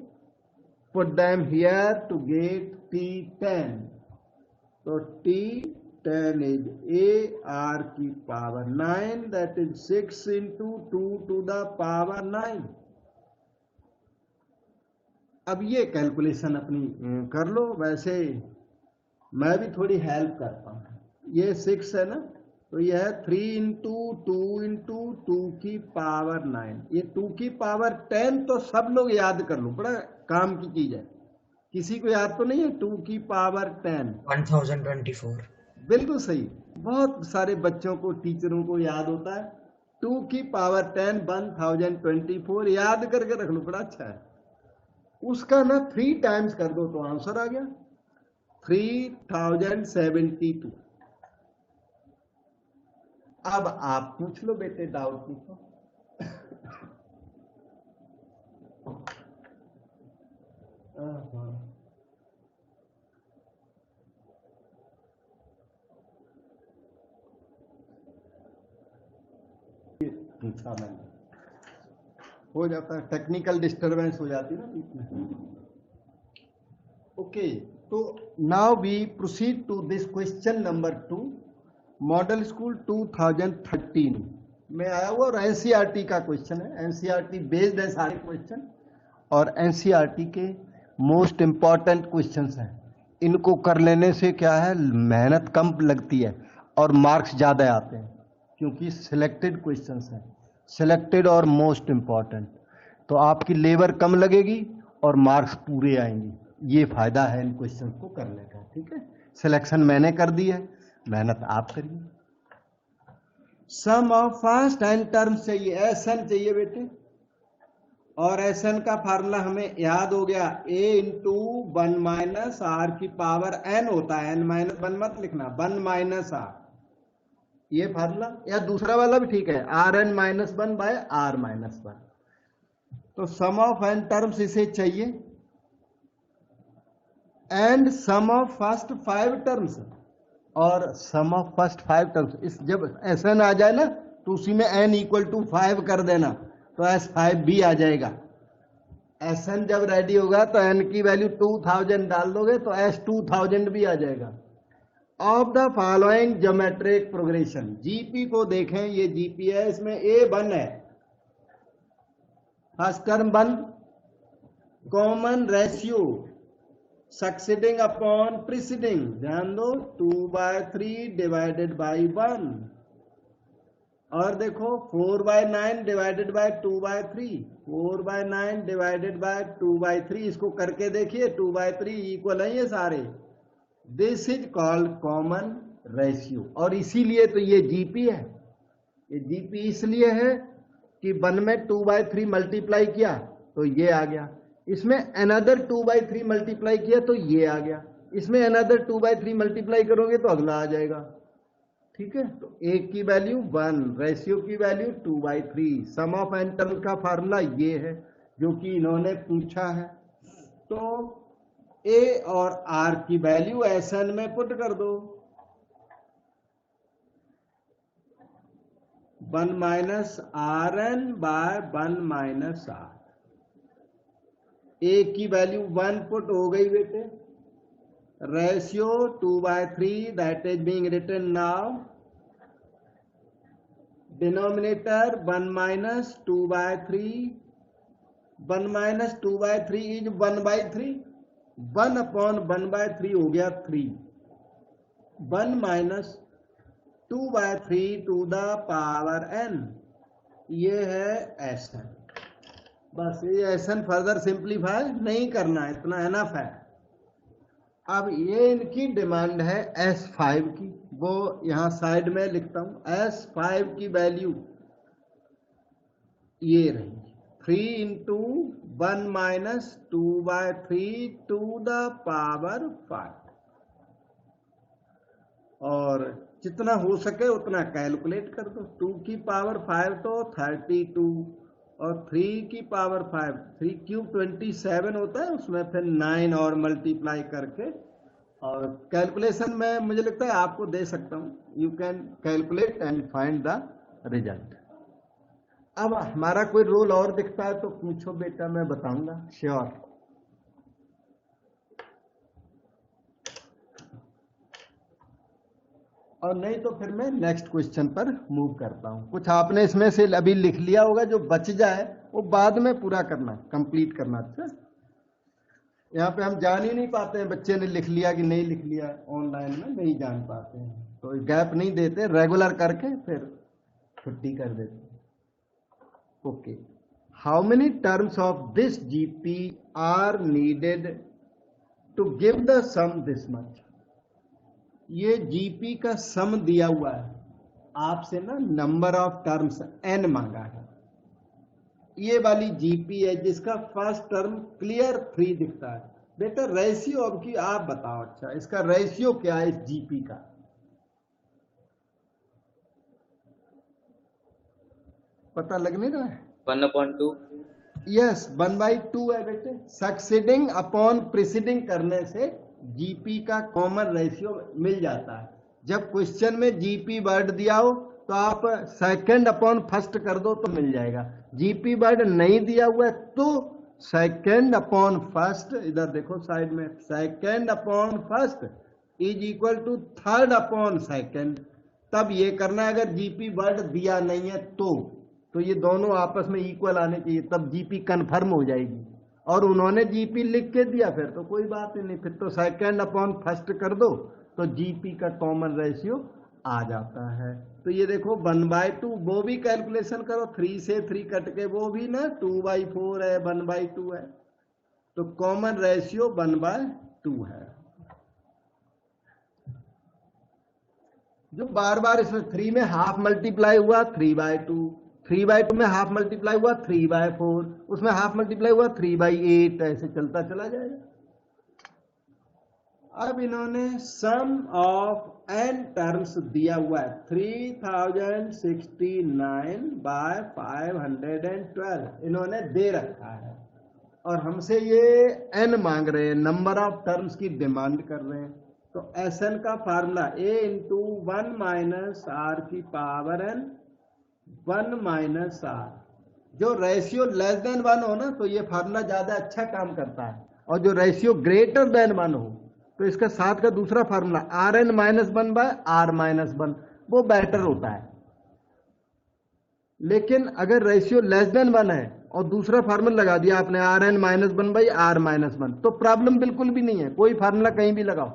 Put them here to get T10. So T10 is AR की power 9, that is 6 into 2 to the power 9। अब ये calculation अपनी कर लो। वैसे मैं भी थोड़ी हेल्प करता हूँ। ये 6 है ना, तो यह है 3 into 2 into 2 की पावर 9। ये 2 की पावर 10 तो सब लोग याद कर लो, बड़ा काम की चीज है। किसी को याद तो नहीं है 2 की पावर 10? 1024। बिल्कुल सही, बहुत सारे बच्चों को टीचरों को याद होता है 2 की पावर 10 1024। याद करके रख लो, बड़ा अच्छा है। उसका ना 3 टाइम्स कर दो तो आंसर आ गया। 3072। अब आप पूछ लो बेटे, डाउट पूछो। पूछा मैंने, हो जाता है, टेक्निकल डिस्टरबेंस हो जाती है ना बीच में। ओके, तो now we proceed to this question number 2, model school 2013 में आया हुआ और एनसीईआरटी का क्वेश्चन है। एनसीईआरटी बेस्ड है सारे क्वेश्चन, और एनसीईआरटी के मोस्ट इंपॉर्टेंट क्वेश्चंस हैं। इनको कर लेने से क्या है, मेहनत कम लगती है और मार्क्स ज़्यादा आते हैं, क्योंकि सिलेक्टेड क्वेश्चंस हैं, सिलेक्टेड और मोस्ट इंपॉर्टेंट। तो आपकी लेबर कम लगेगी और मार्क्स पूरे आएंगे। ये फायदा है इन क्वेश्चंस को करने का। ठीक है, सिलेक्शन मैंने कर दी है, मेहनत आप करिए। सम ऑफ फर्स्ट एन टर्म्स चाहिए, एसएन चाहिए बेटे, और एसएन का फार्मूला हमें याद हो गया, a इंटू 1 माइनस आर की पावर n होता है, n माइनस 1 मत लिखना, 1 माइनस आर, ये फार्मूला, या दूसरा वाला भी ठीक है, R N minus 1 by R minus 1। तो सम ऑफ एन टर्म्स इसे चाहिए, and sum of first 5 terms, और सम ऑफ फर्स्ट 5 टर्म्स। इस जब एन आ जाए ना तो उसी में n इक्वल टू 5 कर देना, तो S5 भी आ जाएगा। Sn जब रेडी होगा तो n की वैल्यू 2000 डाल दोगे तो S 2000 भी आ जाएगा। Of the following geometric progression, GP को देखें, ये जीपी है, इसमें A1 है, first term 1, common ratio succeeding upon preceding, ध्यान दो, 2/3 डिवाइडेड बाई 1, और देखो 4/9 डिवाइडेड बाय 2/3, 4/9 डिवाइडेड बाय 2/3, इसको करके देखिए, 2/3 इक्वल है ये सारे। This is called common ratio, और इसीलिए तो ये जीपी है। ये जीपी इसलिए है कि 1 में 2/3 मल्टीप्लाई किया तो ये आ गया, इसमें अनदर 2/3 मल्टीप्लाई किया तो ये आ गया, इसमें अनदर 2/3 मल्टीप्लाई करोगे तो अगला आ जाएगा। ठीक है, तो एक की वैल्यू 1, रेशियो की value 2/3। Sum of n term का फार्मूला ये है जो कि इन्होंने पूछा है। तो ए और आर की वैल्यू एसएन में पुट कर दो, 1 minus are N by 1 minus r. A की वैल्यू 1 पुट हो गई बेटे, ratio 2/3 that is being written now, denominator 1 minus 2/3, 1 minus 2/3 is 1/3, 1 upon 1/3 हो गया 3, 1 minus 2/3 to the power n, ये है एसएन। बस ये एसएन फर्दर सिंप्लीफाई नहीं करना, इतना एनफ है। अब ये इनकी डिमांड है S5 की, वो यहां साइड में लिखता हूं। S5 की वैल्यू ये रही, 3 into 1 minus 2/3 to the power 5, और जितना हो सके उतना कैलकुलेट कर दो। 2 की पावर 5 तो 32, और 3 की पावर 5, 3 क्यूब 27 होता है, उसमें फिर 9 और मल्टीप्लाई करके, और कैलकुलेशन में मुझे लगता है आपको दे सकता हूं, you can calculate and find the result. अब हमारा कोई रोल और दिखता है तो पूछो बेटा, मैं बताऊंगा श्योर। और नहीं तो फिर मैं नेक्स्ट क्वेश्चन पर मूव करता हूं। कुछ आपने इसमें से अभी लिख लिया होगा, जो बच जाए वो बाद में पूरा करना, कंप्लीट करना। अच्छा, यहाँ पे हम जान ही नहीं पाते हैं बच्चे ने लिख लिया कि नहीं लिख लिया, ऑनलाइन में नहीं जान पाते हैं, तो गैप नहीं देते, रेगुलर करके फिर छुट्टी कर देते। Okay, how many terms of this GP are needed to give the sum this much. ये जीपी का सम दिया हुआ है आपसे ना, नंबर ऑफ टर्म्स n मांगा है। ये वाली जीपी है जिसका फर्स्ट टर्म क्लियर 3 दिखता है, बेटा रेशियो अब की आप बताओ, अच्छा इसका रेशियो क्या है इस जीपी का? पता लग नहीं रहा है? 1/2। यस 1/2 है बेटे। सक्सीडिंग अपॉन प्रिसीडिंग करने से जीपी का कॉमन रेशियो मिल जाता है। जब क्वेश्चन में जीपी वर्ड दिया हो तो आप सेकंड अपॉन फर्स्ट कर दो तो मिल जाएगा। जीपी वर्ड नहीं दिया हुआ है तो सेकंड अपॉन फर्स्ट, इधर देखो साइड में, second upon first is equal to third upon second. तब ये करना है अगर जीपी वर्ड दिया नहीं है तो ये दोनों आपस में इक्वल आने चाहिए, तब जीपी कन्फर्म हो जाएगी। और उन्होंने जीपी लिख के दिया फिर तो कोई बात ही नहीं, फिर तो सेकंड अपॉन फर्स्ट कर दो तो जीपी का कॉमन रेशियो आ जाता है। तो ये देखो 1/2, वो भी कैलकुलेशन करो, 3 से 3 कट के वो भी ना 2/4 है, 1/2 है, तो कॉमन रेशियो 1/2 है। जो बार बार इसमें 3 में हाफ मल्टीप्लाई हुआ 3/2, 3/2 में हाफ मल्टीप्लाई हुआ 3/4, उसमें हाफ मल्टीप्लाई हुआ 3/8, ऐसे चलता चला जाएगा। अब इन्होंने सम ऑफ n टर्म्स दिया हुआ है 3069/512 इन्होंने दे रखा है, और हमसे ये n मांग रहे हैं, नंबर ऑफ टर्म्स की डिमांड कर रहे हैं। तो Sn का formula a into 1 minus R की पावर n 1 माइनस आर। जो रेशियो लेस देन 1 हो ना तो ये फार्मूला ज्यादा अच्छा काम करता है, और जो रेशियो ग्रेटर देन 1 हो तो इसका साथ का दूसरा formula Rn minus 1 by R minus 1 वो बेटर होता है। लेकिन अगर रेशियो लेस देन 1 है और दूसरा फार्मूला लगा दिया आपने Rn minus 1 by R minus 1 तो प्रॉब्लम बिल्कुल भी नहीं है, कोई फार्मूला कहीं भी लगाओ।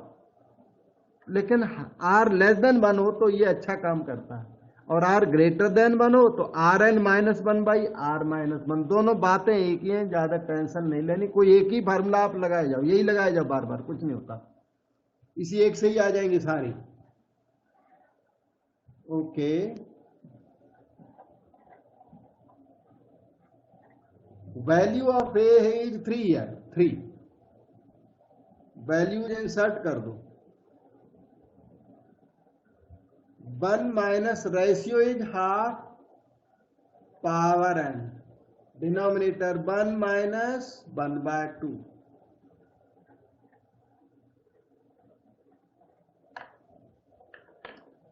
लेकिन R लेस देन 1 हो तो ये अच्छा काम करता है, और R ग्रेटर देन 1 हो तो Rn minus 1 by R minus 1। दोनों बातें एक ही हैं, ज्यादा टेंशन नहीं लेनी, कोई एक ही फार्मूला आप लगाए जाओ, यही लगाए जाओ बार बार, कुछ नहीं होता, इसी एक से ही आ जाएंगे सारी। Okay, value of A is 3 है, 3 वैल्यूज इंसर्ट कर दो। 1 minus ratio is half power n, denominator 1 minus 1/2।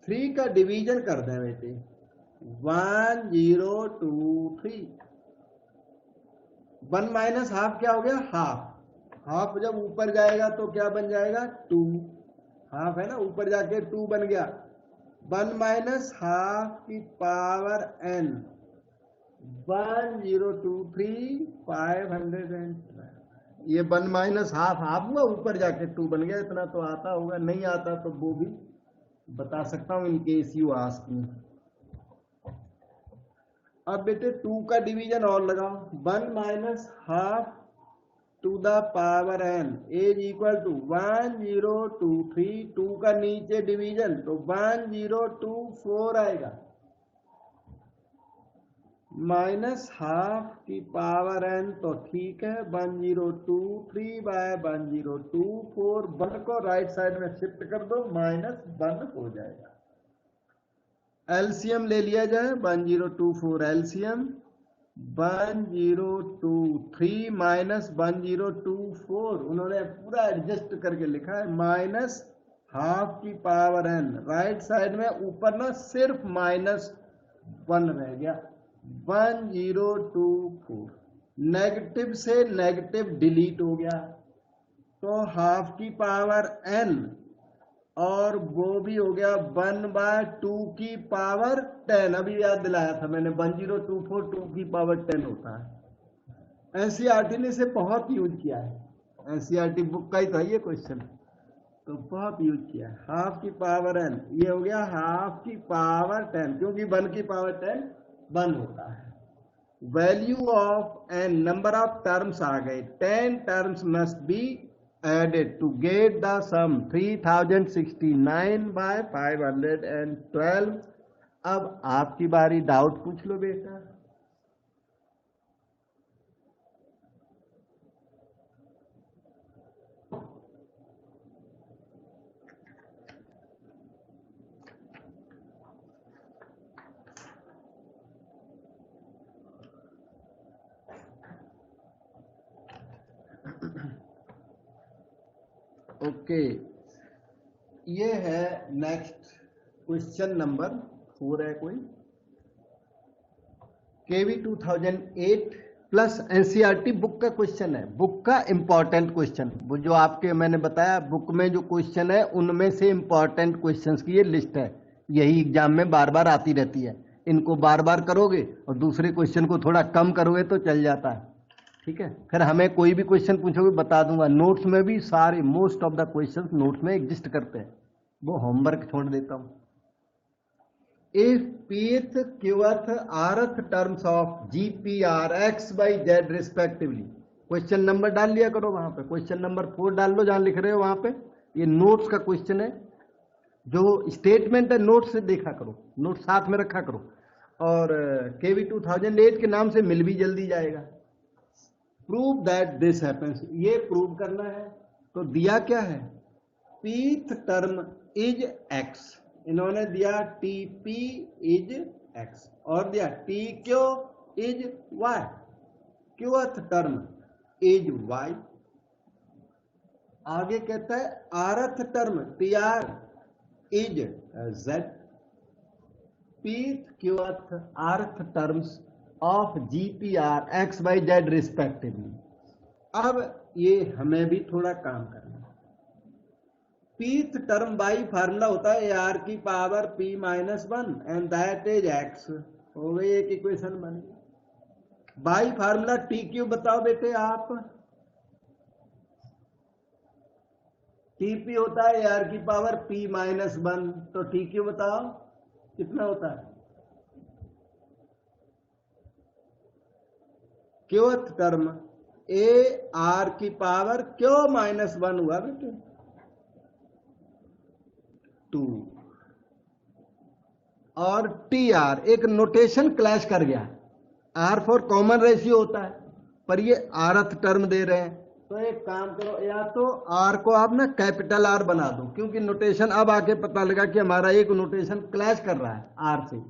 Three का डिवीजन कर दें बेटे, 1 0 2 3। 1 माइनस हाफ क्या हो गया, हाफ। हाफ जब ऊपर जाएगा तो क्या बन जाएगा, 2। हाफ है ना, ऊपर जाके 2 बन गया। 1 माइनस हाफ की पावर n, 1 0 2 3 512। ये 1 माइनस हाफ हुआ, ऊपर जाके 2 बन गया। इतना तो आता होगा, नहीं आता तो वो भी बता सकता हूं इनकेस यू आस्क मी। अब बेटे 2 का डिवीजन और लगाओ, 1 minus half to the power n is equal to 1 0 2 3। 2 का नीचे डिवीजन तो 1 0 2 4 आएगा, माइनस हाफ की पावर n तो ठीक है 1 0 2 3 बाय 1 0 2 4। 1 को राइट साइड में शिफ्ट कर दो, माइनस 1 हो जाएगा। एलसीएम ले लिया जाए, 1 0 2 4 एलसीएम, 1 0 2 3 माइनस 1 0 2 4। उन्होंने पूरा एडजस्ट करके लिखा है, माइनस हाफ की पावर n। राइट साइड में ऊपर ना सिर्फ माइनस 1 रह गया, 1 0 2 4। नेगेटिव से नेगेटिव डिलीट हो गया, तो हाफ की पावर n और वो भी हो गया 1/2 की पावर 10। अभी याद दिलाया था मैंने, 1024 2 की पावर 10 होता है। एनसीईआरटी ने इसे बहुत यूज किया है, एनसीईआरटी बुक का ही था ये क्वेश्चन, तो बहुत यूज किया है। हाफ की पावर n, ये हो गया हाफ की पावर 10, क्योंकि 1 की पावर 10 1 होता है। Value of n, number of terms आ गए, 10 terms must be added to get the sum 3069/512। अब आपकी बारी, डाउट पूछ लो बेटा। ओके, ये है नेक्स्ट क्वेश्चन नंबर 4 है कोई, केवी 2008 प्लस एनसीईआरटी बुक का क्वेश्चन है, बुक का इंपॉर्टेंट क्वेश्चन, वो जो आपके मैंने बताया बुक में जो क्वेश्चन है उनमें से इंपॉर्टेंट क्वेश्चंस की ये लिस्ट है, यही एग्जाम में बार बार आती रहती है, इनको बार बार करोगे और दूसरे क्वेश्चन को थोड़ा कम करोगे तो चल जाता है, ठीक है। फिर हमें कोई भी क्वेश्चन पूछोगे बता दूंगा, नोट्स में भी सारे most of the question notes में एग्जिस्ट करते हैं, वो होमवर्क छोड़ देता हूं। If pth, qth, rth terms of GPR x by z respectively, question number डाल लिया करो वहां पे, क्वेश्चन नंबर 4 डाल लो जहां लिख रहे हो वहां पे, ये नोट्स का क्वेश्चन है, जो स्टेटमेंट है नोट्स से देखा करो, नोट साथ में रखा करो, और केवी 2008 के नाम से मिल भी जल्दी जाएगा। प्रूव दैट दिस हैपेंस, ये प्रूव करना है, तो दिया क्या है, pth टर्म इज x, इन्होंने दिया TP इज x और दिया TQ is y, qth term is y, आगे कहता है rth term TR is z, pth qth rth terms of GPR x by z respectively. अब ये हमें भी थोड़ा काम करना है। pth टर्म बाई फार्मूला होता है आर की power p minus 1 and that is x, हो गई एक इक्वेशन बनी। बाई फार्मूला TQ बताओ बेटे आप, TP होता है आर की पावर p माइनस 1, तो TQ बताओ कितना होता है, qth टर्म a r की पावर क्यों माइनस 1 हुआ बेटे 2, और TR एक नोटेशन क्लैश कर गया, R फॉर कॉमन रेशियो होता है पर ये rth टर्म दे रहे हैं, तो एक काम करो, या तो R को आप ना कैपिटल R बना दो, क्योंकि नोटेशन अब आके पता लगा कि हमारा एक नोटेशन क्लैश कर रहा है R से,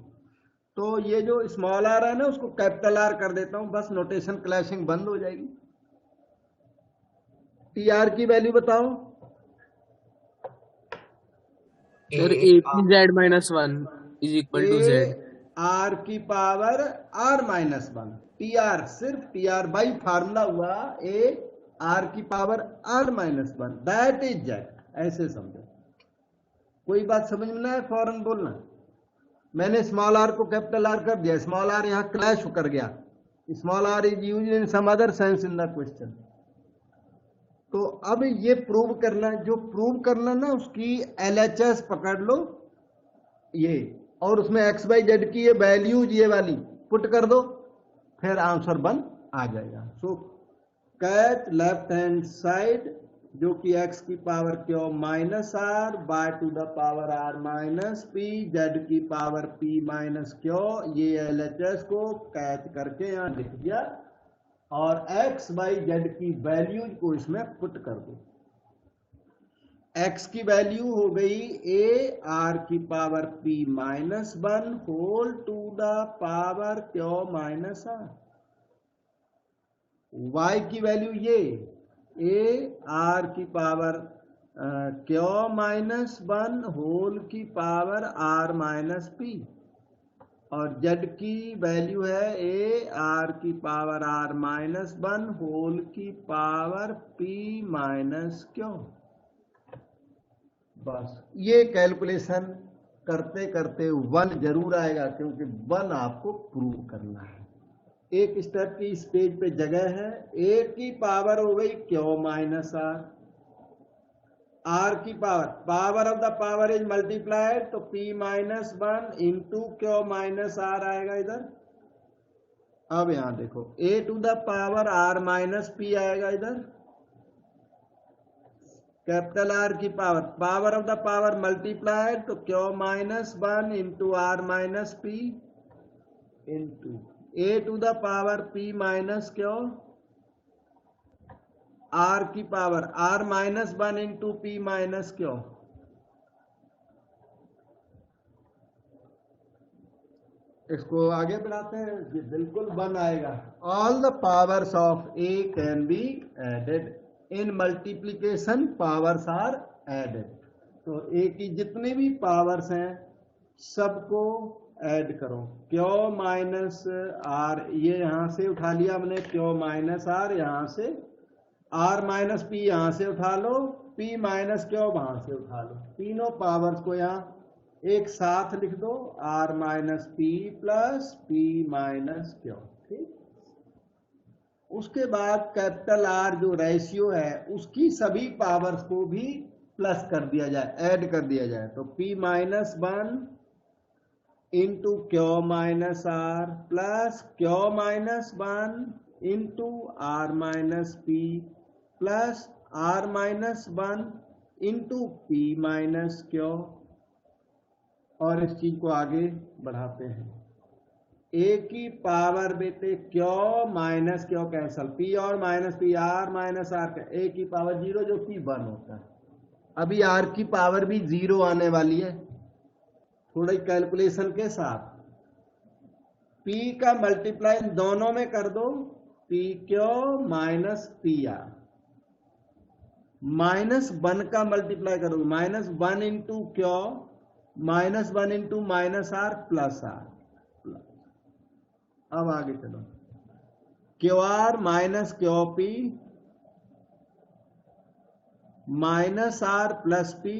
तो ये जो स्मॉल r है ना उसको कैपिटल R कर देता हूं, बस नोटेशन क्लैशिंग बंद हो जाएगी। TR की वैल्यू बताओ sir, AP Z minus 1 is equal to Z। R की पावर r माइनस 1, TR सिर्फ TR बाई फार्मूला हुआ ए आर की power r minus 1 that is Z, ऐसे समझो, कोई बात समझ में ना है फौरन बोलना। मैंने स्मॉल r को कैपिटल R कर दिया, स्मॉल r यहां क्लैश कर गया, small r is used in some other sense in the question. तो अब ये प्रूव करना, जो प्रूव करना ना उसकी LHS पकड़ लो ये, और उसमें x by z की ये वैल्यूज ये वाली पुट कर दो, फिर आंसर बन आ जाएगा। सो कैच लेफ्ट हैंड साइड जो कि x की पावर q minus r by two the power r minus p, z की पावर p माइनस क्यों, ये LHS को कैच करके यहाँ लिख दिया, और x बाई z की वैल्यूज को इसमें पुट कर दो। x की वैल्यू हो गई a r की power p minus 1 whole to the power q minus r, y की वैल्यू ये a r की पावर क्यों माइनस 1 होल की पावर r माइनस p, और z की वैल्यू है a r की पावर r माइनस 1 होल की पावर p माइनस क्यों। बस ये कैलकुलेशन करते करते 1 जरूर आएगा, क्योंकि 1 आपको प्रूव करना है। एक स्टेप की इस पेज पे जगह है, a की पावर हो गई क्यों माइनस r की power of the power is multiplied, तो p minus 1 into q minus r आएगा इधर। अब यहां देखो a to the power r minus p आएगा इधर, कैपिटल R की power of the power multiplied, तो q minus 1 into r minus p into a to the power p minus q r की power r minus 1 into p minus q. इसको आगे बढ़ाते हैं, ये बिल्कुल 1 आएगा। All the powers of a can be added, in multiplication powers are added. तो A की जितनी भी पावर्स हैं सबको ऐड करो। क्यू माइनस आर, ये यहां से उठा लिया हमने, क्यू माइनस आर, यहां से आर माइनस पी यहां से उठा लो, पी माइनस क्यू वहां से उठा लो। तीनों पावर्स को यहां एक साथ लिख दो, R minus P plus P minus Q. ठीक, उसके बाद कैपिटल आर जो रेशियो है उसकी सभी पावर्स को भी प्लस कर दिया जाए, ऐड कर दिया जाए। तो p minus 1 into Q minus R plus Q minus 1 into R minus P plus R minus 1 into P minus Q. और इस चीज को आगे बढ़ाते हैं। ए की पावर बेटे q minus q cancel, p और minus P, are minus r का, ए की पावर 0 जो कि 1 होता है। अभी आर की पावर भी 0 आने वाली है, थोड़ी कैलकुलेशन के साथ। पी का मल्टीप्लाई दोनों में कर दो, P Q minus P R, minus 1 का मल्टीप्लाई करोगे, minus 1 into Q minus 1 into minus R plus R. अब आगे चलो, Q R minus Q P minus R plus P,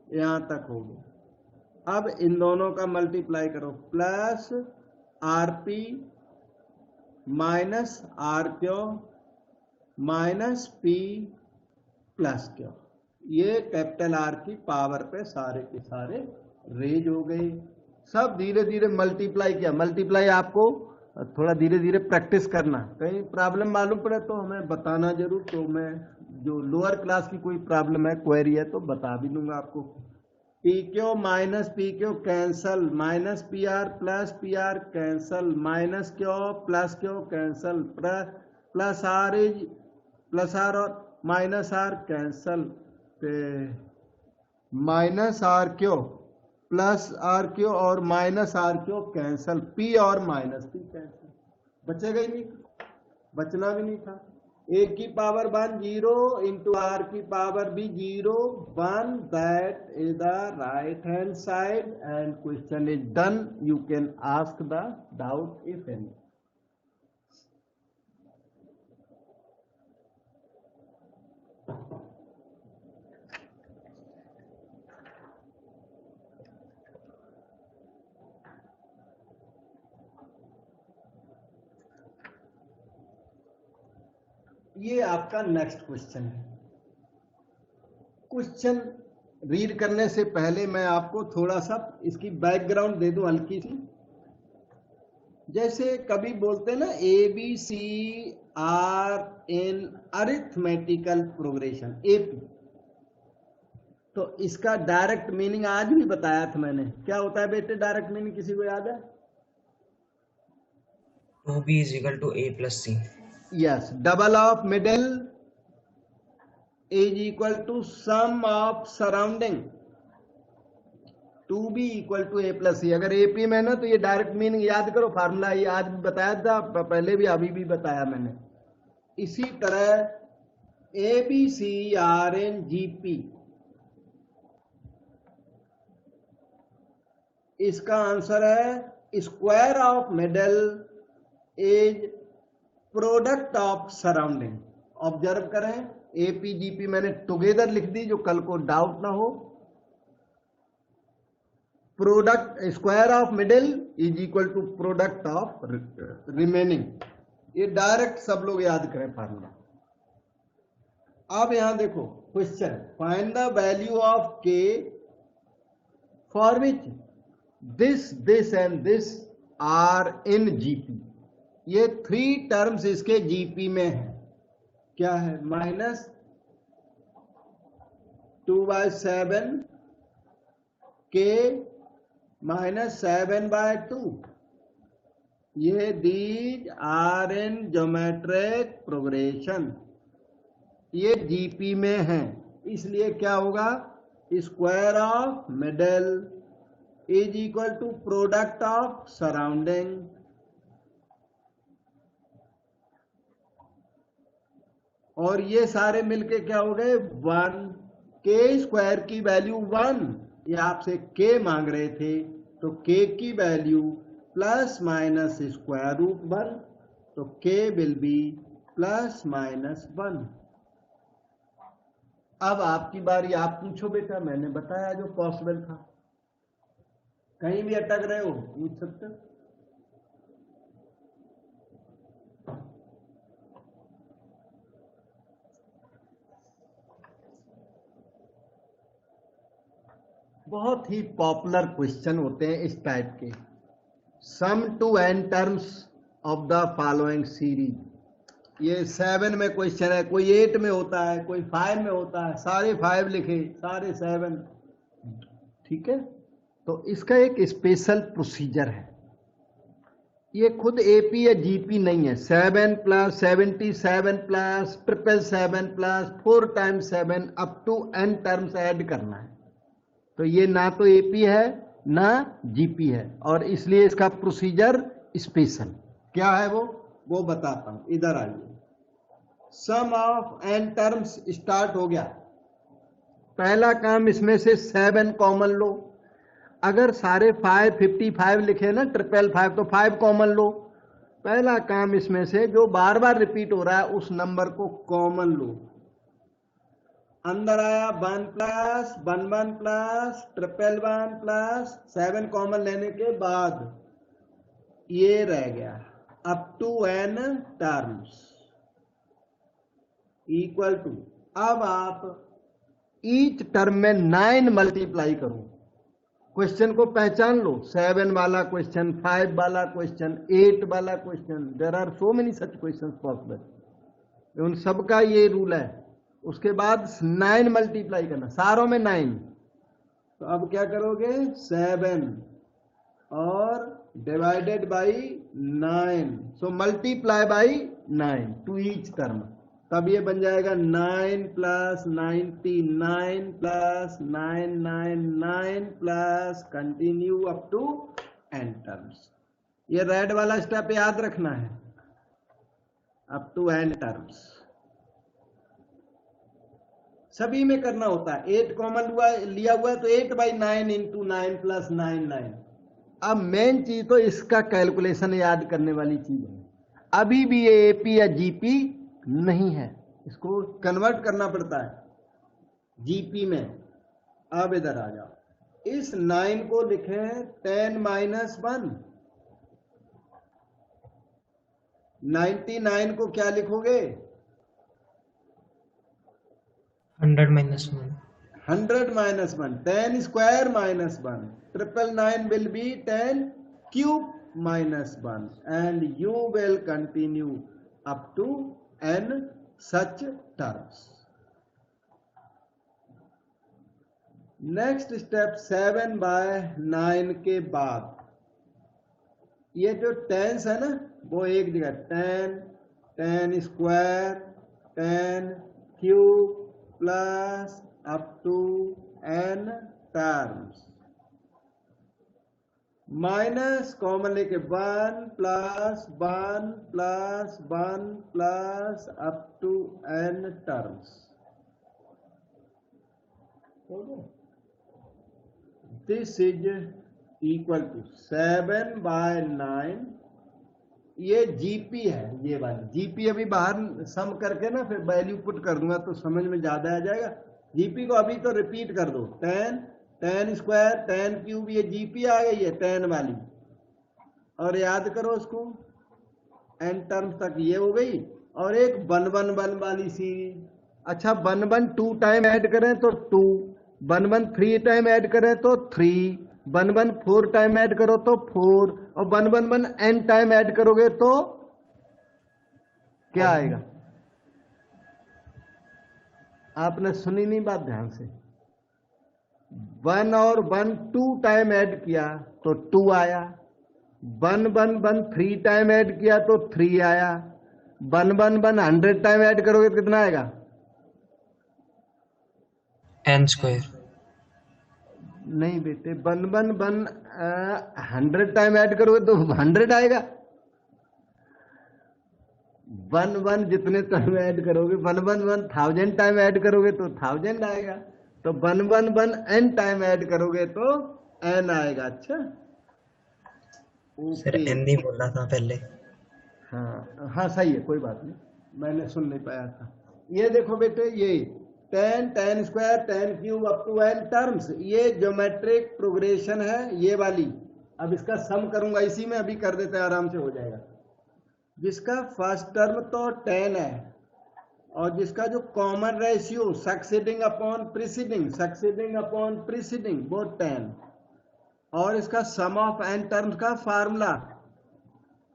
यहां तक हो गया। अब इन दोनों का मल्टीप्लाई करो, plus R P minus are Q minus P plus Q. ये कैपिटल आर की पावर पे सारे के सारे रेज हो गए। सब धीरे धीरे मल्टीप्लाई किया। मल्टीप्लाई आपको थोड़ा धीरे धीरे प्रैक्टिस करना, कहीं प्रॉब्लम मालूम पड़े तो हमें बताना जरूर। तो मैं जो लोअर क्लास की कोई प्रॉब्लम है, क्वेरी है, तो बता भी दूंगा आपको। P Q minus p q cancel, minus P r plus p r cancel, minus q plus q cancel, plus r is plus r और minus r cancel, minus are q plus r q और minus are q cancel, p और minus p cancel, बचेगा ही नहीं, बचना भी नहीं था। ए की पावर 1 0 इंटू आर की पावर भी 0 1, that is the right hand side and question is done. You can ask the doubt if any. ये आपका नेक्स्ट क्वेश्चन है। क्वेश्चन रीड करने से पहले मैं आपको थोड़ा सा इसकी बैकग्राउंड दे दूं हल्की सी। जैसे कभी बोलते हैं ना, A B C are in arithmetical progression, AP, तो इसका डायरेक्ट मीनिंग आज भी बताया था मैंने। क्या होता है बेटे डायरेक्ट मीनिंग, किसी को याद है? 2b is equal to a plus c. Yes, double of middle is equal to sum of surrounding, 2b equal to a plus c। अगर AP में ना तो ये डायरेक्ट मीनिंग याद करो, फार्मूला ये आज भी बताया था पहले भी, अभी भी बताया मैंने। इसी तरह ABCRNGP, इसका आंसर है square of middle is product of surrounding. Observe करें, APGP मैंने टुगेदर लिख दी, जो कल को डाउट ना हो। Product square of middle is equal to product of remaining. ये डायरेक्ट सब लोग याद करें फार्मूला। अब यहां देखो question, find the value of k for which this and this are in GP। ये 3 टर्म्स इसके GP में है। क्या है? Minus 2/7 k minus 7/2। ये these are in geometric progression, ये GP में है। इसलिए क्या होगा? Square of middle is equal to product of surrounding. और ये सारे मिलके क्या हो गए 1। के स्क्वायर की वैल्यू 1, ये आपसे के मांग रहे थे, तो के की value plus minus square root 1, तो के विल बी प्लस माइनस 1। अब आपकी बारी, आप पूछो बेटा, मैंने बताया जो पॉसिबल था। कहीं भी अटक रहे हो पूछ सकते हो। बहुत ही पॉपुलर क्वेश्चन होते हैं इस टाइप के। Sum to n terms of the following series, ये 7 में क्वेश्चन है, कोई 8 में होता है, कोई 5 में होता है, सारे 5 लिखे, सारे 7, ठीक है। तो इसका एक स्पेशल प्रोसीजर है, ये खुद एपी या जीपी नहीं है। 7 plus 77 plus 777 plus 4 times 7 up to n terms add करना है। तो ये ना तो एपी है ना जीपी है, और इसलिए इसका प्रोसीजर स्पेशल क्या है वो बताता हूं। इधर आइए, सम ऑफ n टर्म्स स्टार्ट हो गया। पहला काम, इसमें से 7 कॉमन लो। अगर सारे 555 लिखे ना 555, तो 5 कॉमन लो। पहला काम, इसमें से जो बार बार रिपीट हो रहा है उस नंबर को कॉमन लो। अंदर आया 1 प्लस 11 प्लस 111 प्लस 7 कॉमन लेने के बाद ये रह गया up to n terms equal to. अब आप ईच टर्म में 9 मल्टीप्लाई करो। क्वेश्चन को पहचान लो, 7 वाला क्वेश्चन, 5 वाला क्वेश्चन, 8 वाला question, there are so many such question possible. उन सबका ये रूल है। उसके बाद 9 मल्टीप्लाई करना, सारों में 9। तो अब क्या करोगे, 7 और divided by 9, so multiply by 9 to each term. तब ये बन जाएगा 9 plus 99 plus 999 plus continue up to n terms. ये रेड वाला स्टेप याद रखना है, अप टू n टर्म्स सभी में करना होता है। 8 कॉमन लिया हुआ है तो 8/9 इंटू 9 प्लस 99। अब मेन चीज तो इसका कैलकुलेशन याद करने वाली चीज है। अभी भी ये एपी या जीपी नहीं है, इसको कन्वर्ट करना पड़ता है जीपी में। अब इधर आ जाओ, इस 9 को लिखें 10 माइनस 1। 99 को क्या लिखोगे, 100 minus 1. 100 minus 1, 10 square minus 1, 999 will be 10 cube minus 1, and you will continue up to n such terms. Next step 7/9 के बाद ये जो टेंस है ना, वो एक जगह 10, 10 square, 10 cube plus up to n terms, minus common लेके 1 plus 1 plus 1 plus up to n terms. This is equal to 7/9। ये जीपी है, ये वाली जीपी अभी बाहर सम करके ना फिर वैल्यू पुट कर दूंगा तो समझ में ज्यादा आ जाएगा। जीपी को अभी तो रिपीट कर दो, 10 स्क्वायर 10 क्यूब, ये जीपी आ गई है 10 वाली, और याद करो उसको n टर्म्स तक ये हो गई। और एक 111 वाली सीरीज। अच्छा 1 2 टाइम ऐड करें तो 2, 1 3 टाइम ऐड करें तो 3, 1 4 टाइम ऐड करो तो 4, और 1 n टाइम ऐड करोगे तो क्या आएगा। आपने सुनी नहीं बात ध्यान से। 1 और 1 2 टाइम ऐड किया तो 2 आया, 1 3 टाइम ऐड किया तो 3 आया, 1 100 टाइम ऐड करोगे तो कितना आएगा, n square. नहीं बेटे, 1 100 टाइम ऐड करोगे तो 100 आएगा। वन वन जितने टाइम ऐड करोगे, one one one 1000 time add करोगे तो 1000 आएगा, तो one one one n time add करोगे तो n आएगा। अच्छा सर ओके। एन नहीं बोला था पहले। हाँ हाँ सही है, कोई बात नहीं, मैंने सुन नहीं पाया था। ये देखो बेटे, ये 10 10 square 10 cube up to n terms, ये ज्योमेट्रिक प्रोग्रेशन है ये वाली। अब इसका सम करूंगा इसी में, अभी कर देते हैं, आराम से हो जाएगा। जिसका फर्स्ट टर्म तो 10 है, और जिसका जो common ratio succeeding upon preceding वो 10, और इसका सम ऑफ n टर्म्स का फार्मूला।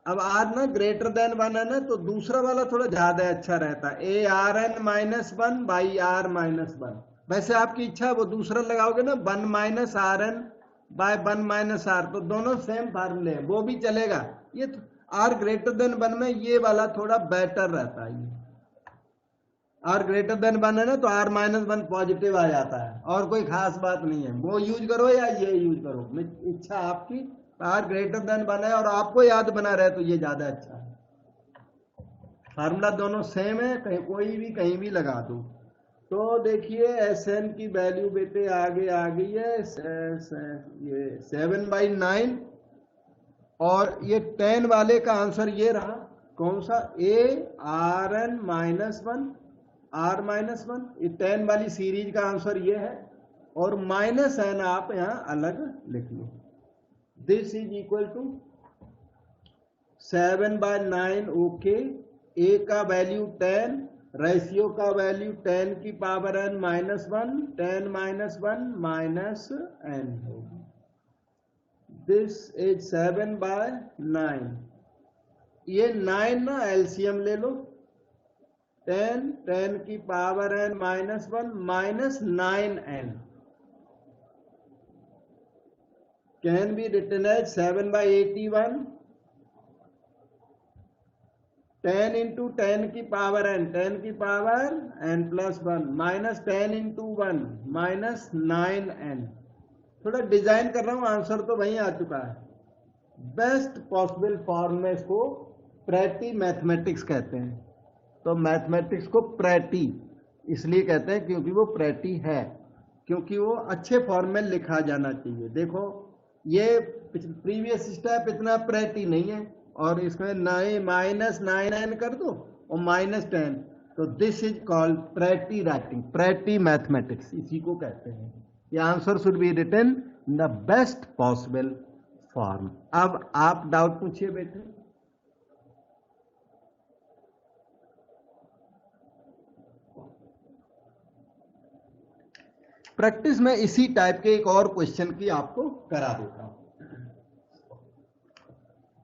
अब आर ना ग्रेटर देन 1 है ना, तो दूसरा वाला थोड़ा ज्यादा अच्छा रहता है, A R N minus 1 by R minus 1। वैसे आपकी इच्छा वो दूसरा लगाओगे ना, 1 minus are N by 1 minus R, तो दोनों सेम फार्मूले हैं, वो भी चलेगा। ये आर ग्रेटर देन 1 में ये वाला थोड़ा बेटर रहता है। ये आर ग्रेटर देन 1 है ना, तो आर माइनस 1 पॉजिटिव आ जाता है, और कोई खास बात नहीं है, वो यूज करो या ये यूज करो, इच्छा आपकी। आर ग्रेटर देन 1 है और आपको याद बना रहे तो ये ज्यादा अच्छा है। फार्मूला दोनों सेम है, कहीं कोई भी कहीं भी लगा दो। तो देखिए एस एन की वैल्यू बेटे आगे आ गई है, ये 7/9, और ये 10 वाले का आंसर ये रहा, कौन सा, A R N minus 1 R minus 1, ये 10 वाली सीरीज का आंसर ये है, और माइनस एन आप यहाँ अलग लिख लो। This is equal to 7/9। Okay, a का वैल्यू 10, रेशियो का वैल्यू 10 की power n minus 1, 10 minus 1 minus n होगी। This is 7/9। ये 9 ना एलसीएम ले लो, 10 10 की power n minus 1 minus 9n can be written as 7/81। 10 into 10 की पावर n, 10 की power n plus 1 minus 10 into 1 minus 9n। थोड़ा डिजाइन कर रहा हूं, आंसर तो वहीं आ चुका है। बेस्ट पॉसिबल फॉर्म में इसको प्रेटी मैथमेटिक्स कहते हैं। तो मैथमेटिक्स को प्रेटी इसलिए कहते हैं क्योंकि वो प्रेटी है, क्योंकि वो अच्छे फॉर्म में लिखा जाना चाहिए। देखो ये प्रीवियस स्टेप इतना प्रेटी नहीं है, और इसमें माइनस 9n कर दो और माइनस 10, तो this is called pretty writing, pretty mathematics इसी को कहते हैं। ये answer should be written in the best possible form. अब आप डाउट पूछिए बेटे। प्रैक्टिस में इसी टाइप के एक और क्वेश्चन की आपको करा देता हूं,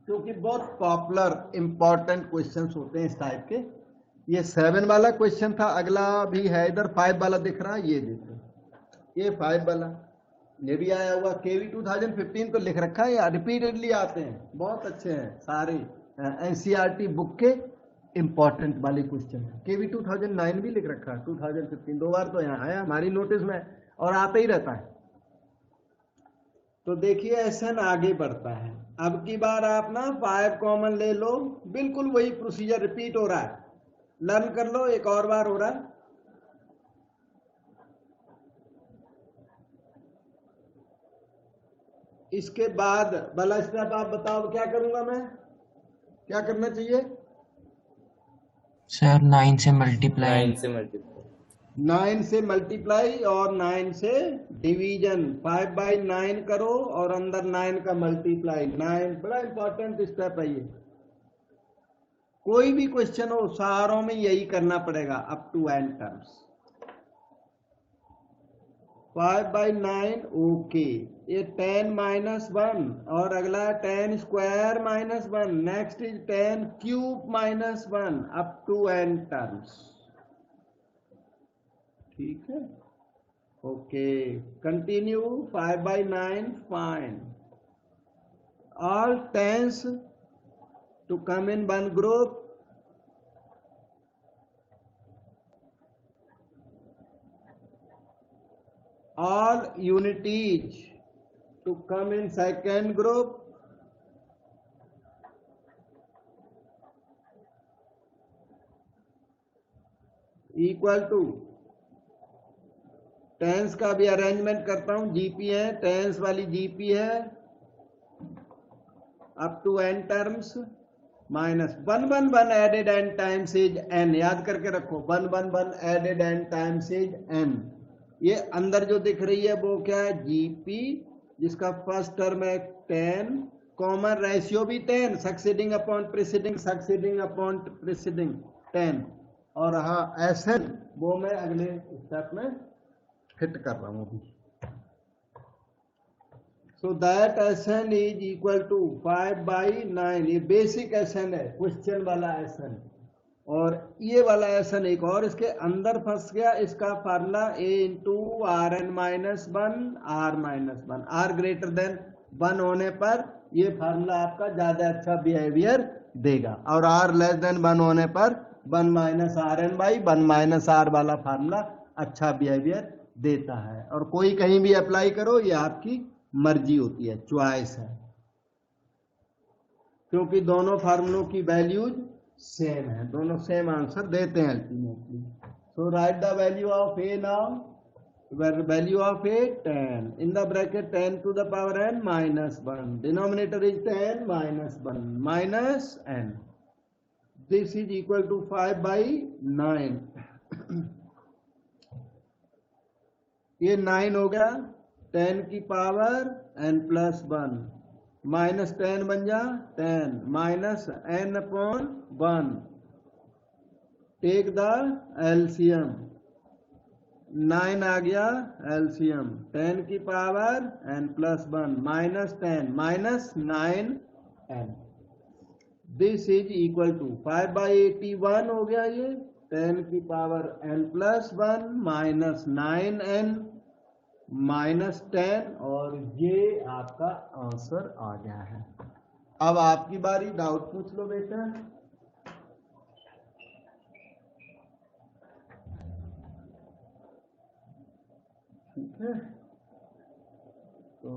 क्योंकि बहुत पॉपुलर इंपॉर्टेंट क्वेश्चंस होते हैं इस टाइप के। ये 7 वाला क्वेश्चन था, अगला भी है इधर 5 वाला दिख रहा है, ये देखो, ये 5 वाला, ये भी आया हुआ। केवी 2015 तो लिख रखा है, या रिपीटेडली आते हैं, बहुत अच्छे हैं सारे, एनसीईआरटी बुक के इंपॉर्टेंट वाले क्वेश्चन है। केवी 2009 भी लिख रखा है, 2015 2 बार तो यहाँ आया हमारी नोटिस में, और आता ही रहता है। तो देखिए एसएन आगे बढ़ता है। अब की बार आप ना 5 कॉमन ले लो, बिल्कुल वही प्रोसीजर रिपीट हो रहा है, लर्न कर लो, एक और बार हो रहा है। इसके बाद वाला स्टेप आप बताओ क्या करूंगा मैं, क्या करना चाहिए सर 9 से मल्टीप्लाई। 9 से मल्टीप्लाई और 9 से डिवीजन, 5/9 करो और अंदर 9 का मल्टीप्लाई। 9 बड़ा इंपॉर्टेंट स्टेप है ये, कोई भी क्वेश्चन हो सारों में यही करना पड़ेगा up to n terms. 5/9 okay, ये 10 माइनस 1, और अगला 10 square minus 1, next is 10 cube minus 1 up to n terms. ठीक है, okay, continue. 5/9 find all 10s to come in one group, all unities to come in second group, equal to tens का भी arrangement करता हूं, GP है, tense वाली GP है up to n terms minus 1 1 1 added n times is n, याद करके रखो 1 1 1 added n times is n। ये अंदर जो दिख रही है वो क्या है, जीपी, जिसका फर्स्ट टर्म है 10, कॉमन रेशियो भी 10, succeeding upon preceding, succeeding upon preceding 10, और हाँ एसएन वो मैं अगले स्टेप में फिट कर रहा हूँ अभी। So that SN is equal to 5/9, ये बेसिक एसएन है, क्वेश्चन वाला एसएन। और ये वाला एसएन एक और इसके अंदर फंस गया, इसका formula a into R N minus 1 R minus 1, R greater than 1 होने पर ये फार्मूला आपका ज्यादा अच्छा बिहेवियर देगा, और आर लेस देन 1 होने पर 1 minus are N by 1 minus R वाला फार्मूला अच्छा बिहेवियर देता है। और कोई कहीं भी अप्लाई करो, ये आपकी मर्जी होती है, चॉइस है, क्योंकि दोनों फार्मूलों की वैल्यूज सेम है, दोनों सेम आंसर देते हैं ultimately. So right the value of A now, value of a 10 in the bracket 10 to the power n minus 1, denominator is 10 minus 1 minus n, this is equal to 5/9 ये 9 हो गया, 10 की power n plus 1 minus 10 बन जा 10 minus n upon 1, take the LCM, 9 आ गया LCM, 10 की power n plus 1 minus 10 minus 9n, this is equal to 5/81 हो गया ये, 10 की power n plus 1 minus 9n minus 10, और ये आपका आंसर आ गया है। अब आपकी बारी, डाउट पूछ लो बेटा। ठीक है, तो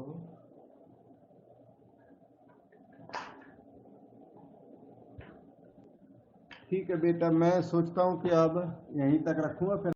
ठीक है बेटा, मैं सोचता हूँ कि अब यहीं तक रखूंगा, फिर